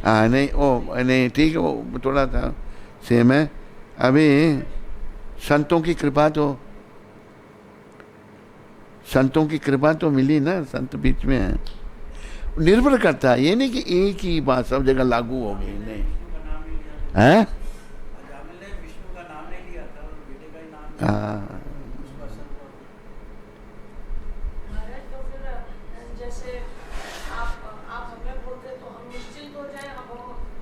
हाँ, नहीं वो नहीं, ठीक है, वो थोड़ा था सेम है। अभी संतों की कृपा तो मिली ना, संत बीच में है। निर्भर करता है, ये नहीं कि एक ही बात सब जगह लागू होगी, नहीं है। अजामिल ने विष्णु का नाम नहीं लिया था, बेटे का ही नाम हाँ, उसका संत। महाराज तो फिर जैसे आप हमें बोलते तो हम निश्चिंत हो जाए। अब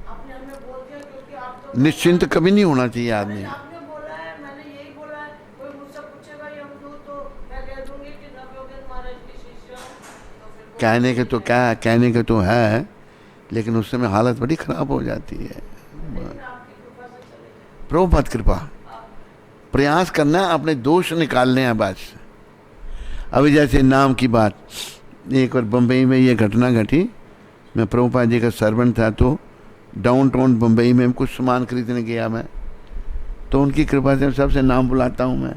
आपने हमें बोल दिया, क्योंकि आप तो निश्चिंत कभी नहीं होना चाहिए आदमी। आपने बोला है, मैंने यही बोला है। कोई मुझसे पूछेगा ये हम दूँ तो मैं कह दूंगी कि नवयोगेंद्र महाराज की शिष्य हूँ। तो फिर वो कहने के तो क्या, कहने के तो है, लेकिन उस समय हालत बड़ी खराब हो जाती है। आपकी कृपा से चले जाए। प्रभुपाद कृपा, प्रयास करना है, अपने दोष निकालने हैं बस। अभी जैसे नाम की बात, एक बार बम्बई में ये घटना घटी। मैं प्रभुपाद जी का सर्वेंट था, तो डाउनटाउन बम्बई में कुछ सामान खरीदने गया मैं, तो उनकी कृपा से सबसे नाम बुलाता हूँ मैं।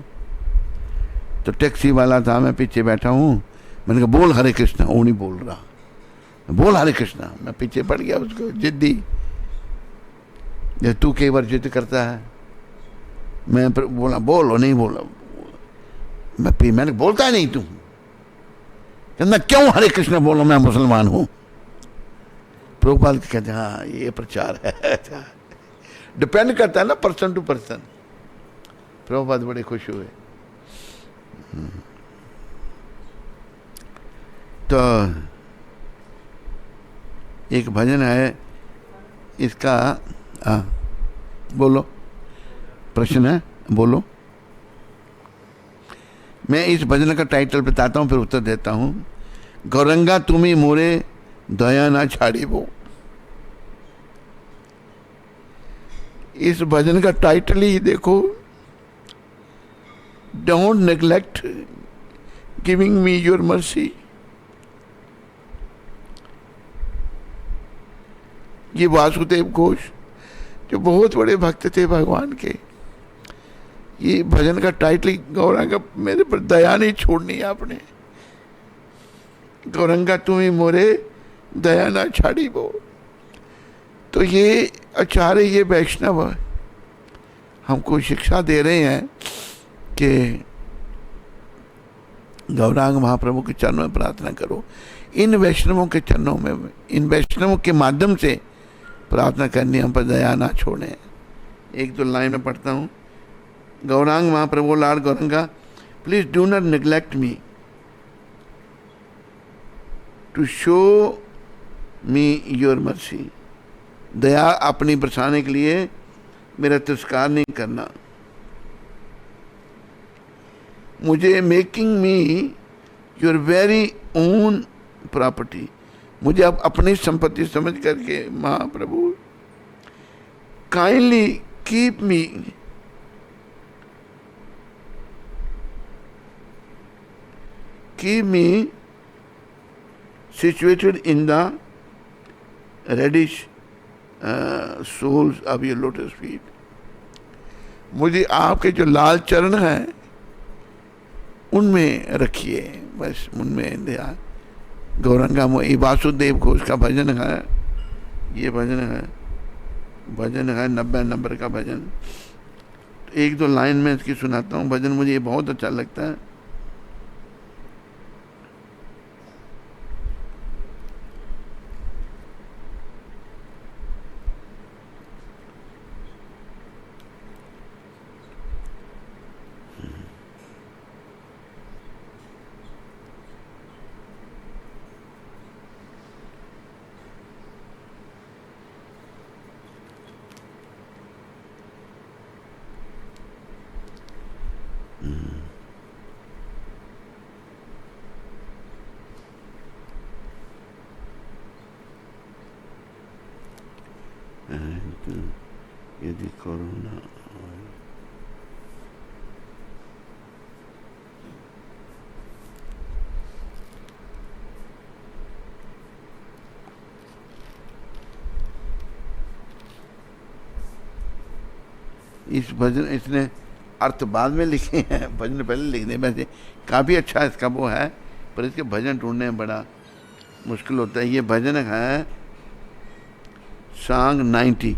तो टैक्सी वाला था, मैं पीछे बैठा हूँ, मैंने कहा बोल हरे कृष्णा, वो नहीं बोल रहा, बोल हरे कृष्णा। मैं पीछे पड़ गया, उसको जिद्दी, तू कई बार जिद करता है। मैं बोला बोलो, नहीं बोला। मैंने बोलता नहीं तू, कहना क्यों हरे कृष्ण बोलो, मैं मुसलमान हूं। प्रभुपाद कहते हैं हाँ ये प्रचार है। डिपेंड करता है ना पर्सन टू पर्सन। प्रभुपाद बड़े खुश हुए। तो एक भजन है इसका, बोलो, प्रश्न है, बोलो। मैं इस भजन का टाइटल बताता हूं, फिर उत्तर देता हूं। गौरंगा तुम्ही मोरे दया ना छाड़ी वो। इस भजन का टाइटल ही देखो, don't neglect giving me your mercy. ये वासुदेव घोष जो बहुत बड़े भक्त थे भगवान के, ये भजन का टाइटल, गौरंगा मेरे पर दया नहीं छोड़नी आपने, गौरंगा तुम्हें मोरे दया ना छाड़ी वो। तो ये आचार्य, ये वैष्णव हमको शिक्षा दे रहे हैं कि गौरांग महाप्रभु के चरणों में प्रार्थना करो। इन वैष्णवों के चरणों में, इन वैष्णवों के माध्यम से प्रार्थना करनी, हम पर दया ना छोड़े। एक दो लाइन में पढ़ता हूँ। Gaurang Mahaprabhu Lord Gauranga, please do not neglect me to show me your mercy. दया अपनी बरसाने के लिए मेरा तिरस्कार नहीं करना। मुझे making me your very own property, मुझे अब अपनी संपत्ति समझ करके Mahaprabhu kindly keep me situated in the reddish soles of your lotus feet। मुझे आपके जो लाल चरण हैं उनमें रखिए, बस उनमें दया। गौरंगा मोहि, वासुदेव घोष का भजन है, ये भजन है 90 नंबर का भजन। एक दो लाइन में इसकी सुनाता हूँ। भजन मुझे ये बहुत अच्छा लगता है। यदि कोरोना इस भजन इसने अर्थ बाद में लिखे हैं, भजन पहले लिखने में से काफ़ी अच्छा इसका वो है, पर इसके भजन ढूंढने में बड़ा मुश्किल होता है। ये भजन है सॉन्ग 90।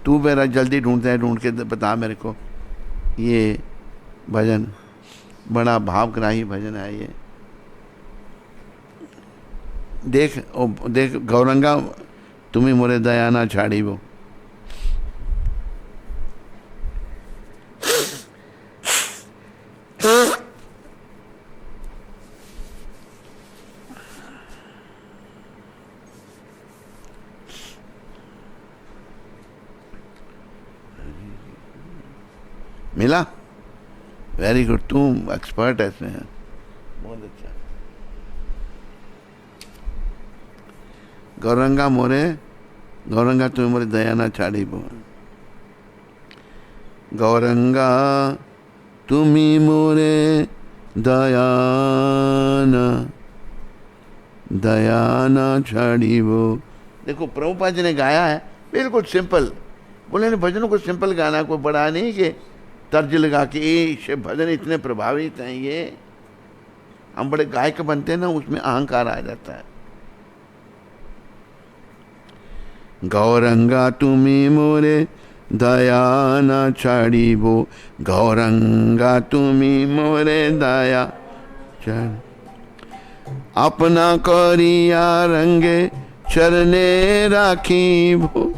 तू मेरा जल्दी ढूंढता है, ढूंढ के बता मेरे को। ये भजन बड़ा भावग्राही भजन है। ये देख गौरंगा तुम्हें मोरे दया ना छाड़ी वो। मिला? वेरी गुड, तुम एक्सपर्ट है इसमें, बहुत अच्छा। गौरंगा तुम्हें मोरे दया ना छाड़ी बो। गौरंगा तुम्हें मोरे दया ना छाड़ी बो। देखो प्रभुपाद जी ने गाया है बिल्कुल सिंपल। बोले ने भजनों को सिंपल गाना, कोई बड़ा नहीं कि तर्ज लगा के ये भजन इतने प्रभावित हैं। ये हम बड़े गायक बनते हैं ना, उसमें अहंकार आ जाता है। गौरंगा तुम्हें मोरे दया ना छाड़ी बो। गौरंगा तुम्हें मोरे दया छाड़ी। अपना करिया रंगे चरने राखी बो।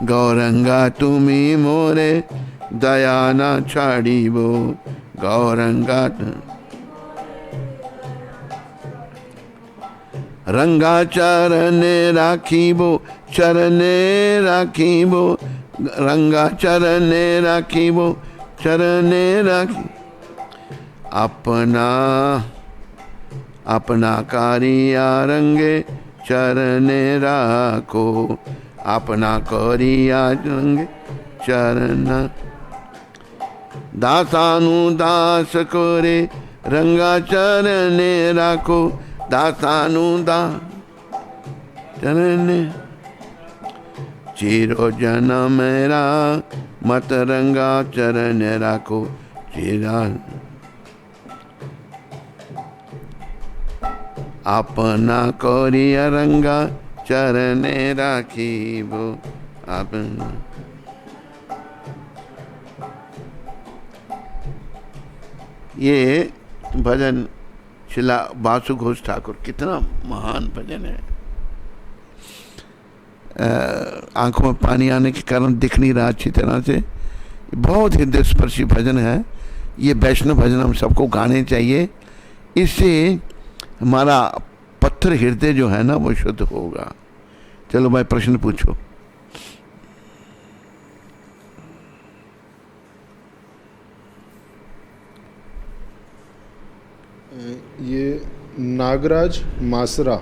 गौरंगा तुम्हें मोरे दया ना छाड़ी बो। गौरंगा रंगा चरने राखीबो, चरने राखीबो। रंगा चरने राखीबो, चरने राखी। अपना कारिया रंगे चरने राखो। अपना करिया रंगे चरना। दासानु दास करे रंगा चरने राखो। दासानु चरने चिरो जन्म मेरा मत रंगा चरण राखो। चिरा अपना करिया रंगा चरने राखीबो। अपना ये भजन शिला बासु घोष ठाकुर, कितना महान भजन है। आंखों में पानी आने के कारण दिख नहीं रहा अच्छी तरह से। बहुत हृदय स्पर्शी भजन है ये। वैष्णव भजन हम सबको गाने चाहिए। इससे हमारा पत्थर हृदय जो है ना वो शुद्ध होगा। चलो भाई प्रश्न पूछो। ये नागराज मासरा,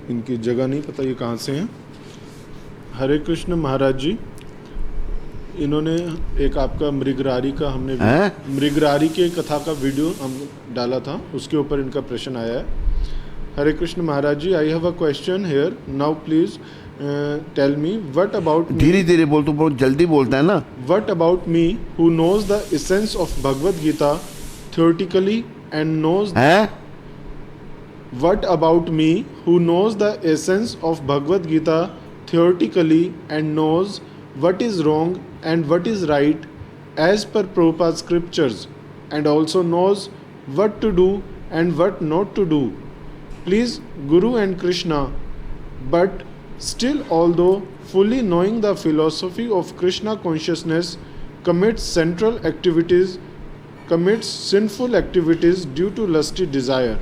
इनकी जगह नहीं पता ये कहाँ से हैं। हरे कृष्ण महाराज जी, इन्होंने एक आपका मृगरारी का हमने मृगरारी के कथा का वीडियो हम डाला था, उसके ऊपर इनका प्रश्न आया है। Hare Krishna Maharaj ji, I have a question here now, please tell me what about. धीरे धीरे बोल, तो बहुत जल्दी बोलता है ना। What about me who knows the essence of Bhagavad Gita theoretically and knows what about me who knows the essence of Bhagavad Gita theoretically and knows what is wrong and what is right as per Prabhupada's scriptures and also knows what to do and what not to do. Please Guru and Krishna, but still although fully knowing the philosophy of Krishna consciousness commits sinful activities due to lusty desire.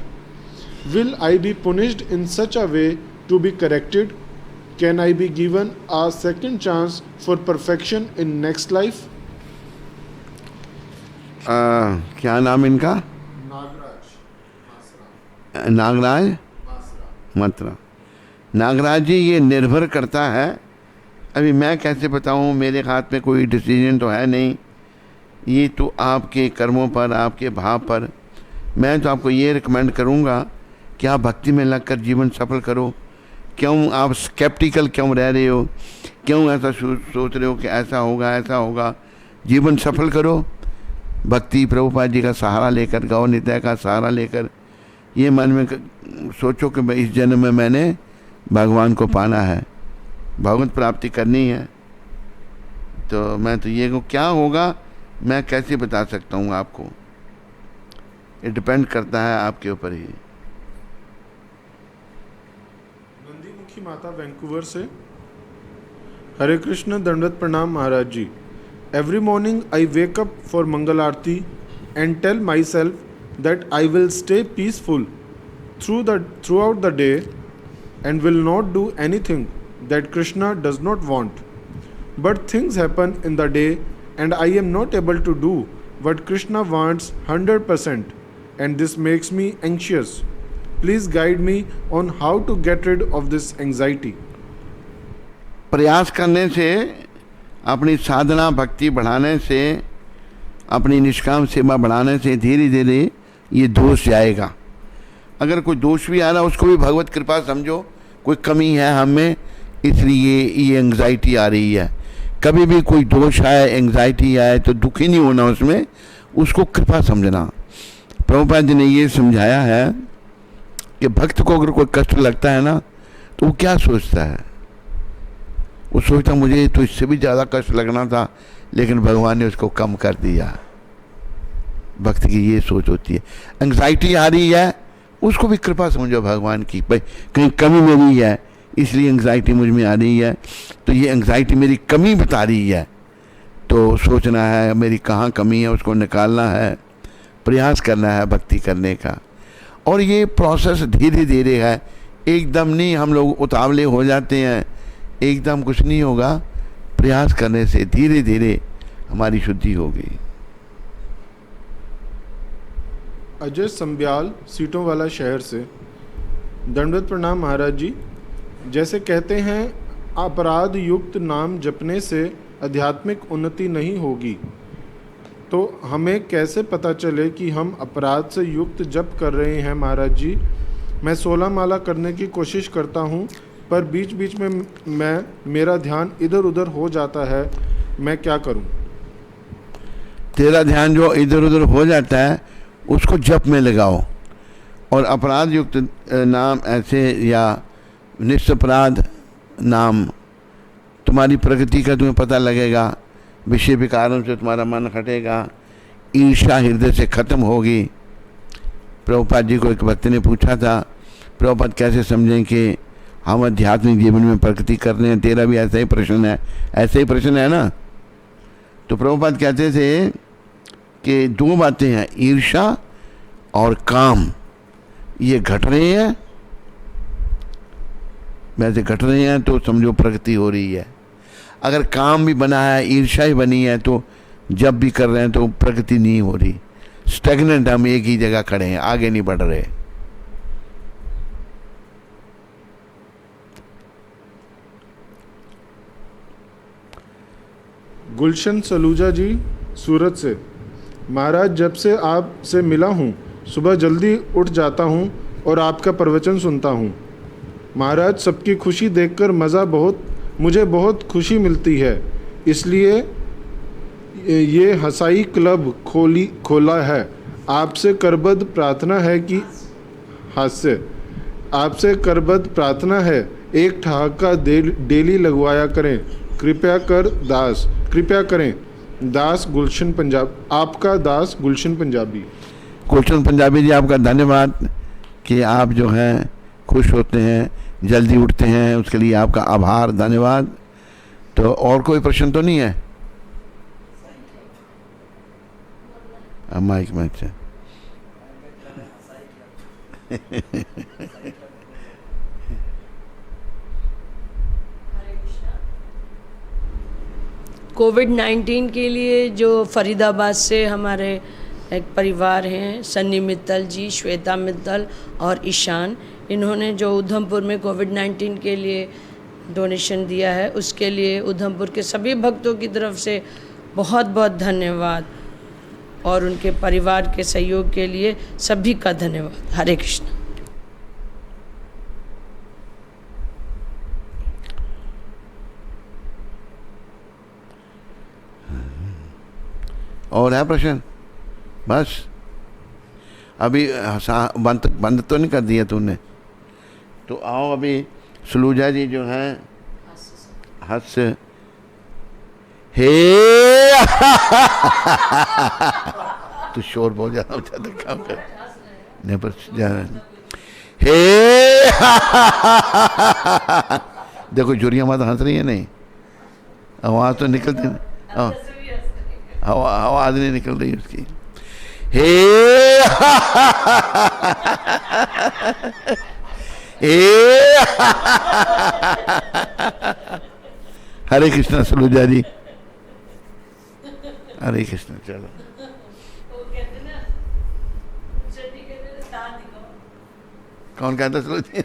Will I be punished in such a way to be corrected? Can I be given a second chance for perfection in next life? क्या नाम इनका? नागराज मात्रा। नागराज जी, ये निर्भर करता है, अभी मैं कैसे बताऊं, मेरे हाथ में कोई डिसीजन तो है नहीं, ये तो आपके कर्मों पर, आपके भाव पर। मैं तो आपको ये रिकमेंड करूंगा कि आप भक्ति में लगकर जीवन सफल करो। क्यों आप स्केप्टिकल क्यों रह रहे हो, क्यों ऐसा सोच रहे हो कि ऐसा होगा ऐसा होगा? जीवन सफल करो, भक्ति प्रभुपाद जी का सहारा लेकर, गौ नित्य का सहारा लेकर, ये मन में सोचो कि इस जन्म में मैंने भगवान को पाना है, भगवत प्राप्ति करनी है। तो मैं तो ये को क्या होगा मैं कैसे बता सकता हूँ आपको, ये डिपेंड करता है आपके ऊपर ही। नंदीमुखी माता वैंकूवर से, हरे कृष्ण, दंडवत प्रणाम Maharaj ji. Every morning I wake up for Mangal Aarti and tell myself that I will stay peaceful throughout the day and will not do anything that Krishna does not want. But things happen in the day and I am not able to do what Krishna wants 100%, and this makes me anxious. Please guide me on how to get rid of this anxiety. प्रयास करने से, अपनी साधना भक्ति बढ़ाने से, अपनी निष्काम सेवा बढ़ाने से धीरे धीरे ये दोष जाएगा। अगर कोई दोष भी आ रहा है उसको भी भगवत कृपा समझो, कोई कमी है हम में, इसलिए ये एंग्जाइटी आ रही है। कभी भी कोई दोष आए, एंग्जाइटी आए तो दुखी नहीं होना उसमें, उसको कृपा समझना। प्रभुपाद जी ने ये समझाया है कि भक्त को अगर कोई कष्ट लगता है ना तो वो क्या सोचता है, वो सोचता मुझे तो इससे भी ज़्यादा कष्ट लगना था लेकिन भगवान ने उसको कम कर दिया। भक्त की ये सोच होती है। एंग्जाइटी आ रही है उसको भी कृपा समझो भगवान की, भाई कहीं कमी मेरी है इसलिए एंग्जाइटी मुझ में आ रही है, तो ये एंग्जाइटी मेरी कमी बता रही है, तो सोचना है मेरी कहाँ कमी है, उसको निकालना है, प्रयास करना है भक्ति करने का। और ये प्रोसेस धीरे धीरे है, एकदम नहीं हम लोग उतावले हो जाते हैं, एकदम कुछ नहीं होगा, प्रयास करने से धीरे धीरे हमारी शुद्धि होगी। अजय संब्याल, सीटों वाला शहर से, दंडवत प्रणाम महाराज जी। जैसे कहते हैं अपराध युक्त नाम जपने से आध्यात्मिक उन्नति नहीं होगी, तो हमें कैसे पता चले कि हम अपराध से युक्त जप कर रहे हैं महाराज जी? मैं 16 माला करने की कोशिश करता हूँ पर बीच बीच में मेरा ध्यान इधर उधर हो जाता है, मैं क्या करूँ? तेरा ध्यान जो इधर उधर हो जाता है उसको जप में लगाओ, और अपराध युक्त नाम ऐसे या निष्पराध नाम, तुम्हारी प्रगति का तुम्हें पता लगेगा, विषय विकारों से तुम्हारा मन हटेगा, ईर्ष्या हृदय से खत्म होगी। प्रभुपाद जी को एक भक्त ने पूछा था, प्रभुपाद कैसे समझें कि हम आध्यात्मिक जीवन में प्रगति कर रहे हैं? तेरा भी ऐसा ही प्रश्न है, ऐसे ही प्रश्न है ना? तो प्रभुपाद कहते थे कि दो बातें हैं, ईर्ष्या और काम, ये घट रहे हैं, वैसे घट रहे हैं तो समझो प्रगति हो रही है। अगर काम भी बना है, ईर्ष्या ही बनी है, तो जब भी कर रहे हैं तो प्रगति नहीं हो रही, स्टेगनेंट, हम एक ही जगह खड़े हैं, आगे नहीं बढ़ रहे। गुलशन सलूजा जी, सूरत से, महाराज जब से आपसे मिला हूँ सुबह जल्दी उठ जाता हूँ और आपका प्रवचन सुनता हूँ। महाराज सबकी खुशी देखकर मुझे बहुत खुशी मिलती है, इसलिए ये हंसाई क्लब खोला है। आपसे करबद्ध प्रार्थना है कि आपसे करबद्ध प्रार्थना है, एक ठहाका डेली लगवाया करें, कृपया करें। दास गुलशन पंजाब, आपका दास गुलशन पंजाबी। गुलशन पंजाबी जी, आपका धन्यवाद कि आप जो हैं खुश होते हैं, जल्दी उठते हैं, उसके लिए आपका आभार, धन्यवाद। तो और कोई प्रश्न तो नहीं है? माइक में अच्छा कोविड-19 के लिए जो फरीदाबाद से हमारे एक परिवार हैं, सन्नी मित्तल जी, श्वेता मित्तल और ईशान, इन्होंने जो उधमपुर में कोविड-19 के लिए डोनेशन दिया है उसके लिए उधमपुर के सभी भक्तों की तरफ से बहुत बहुत धन्यवाद, और उनके परिवार के सहयोग के लिए सभी का धन्यवाद। हरे कृष्ण। और है प्रश्न? बस अभी बंद तो नहीं कर दिया तूने? तो आओ अभी सलूजा जी जो हैं हंस हे तू शोर बहुत ज्यादा हो जाता काम कर नहीं पर हे देखो जुरिया माता हंस रही है, नहीं आवाज तो निकलती नहीं, आवाज नहीं निकल रही उसकी। हे हरे कृष्णा सलूजा जी, हरे कृष्णा। चलो कौन कहता सलूजा?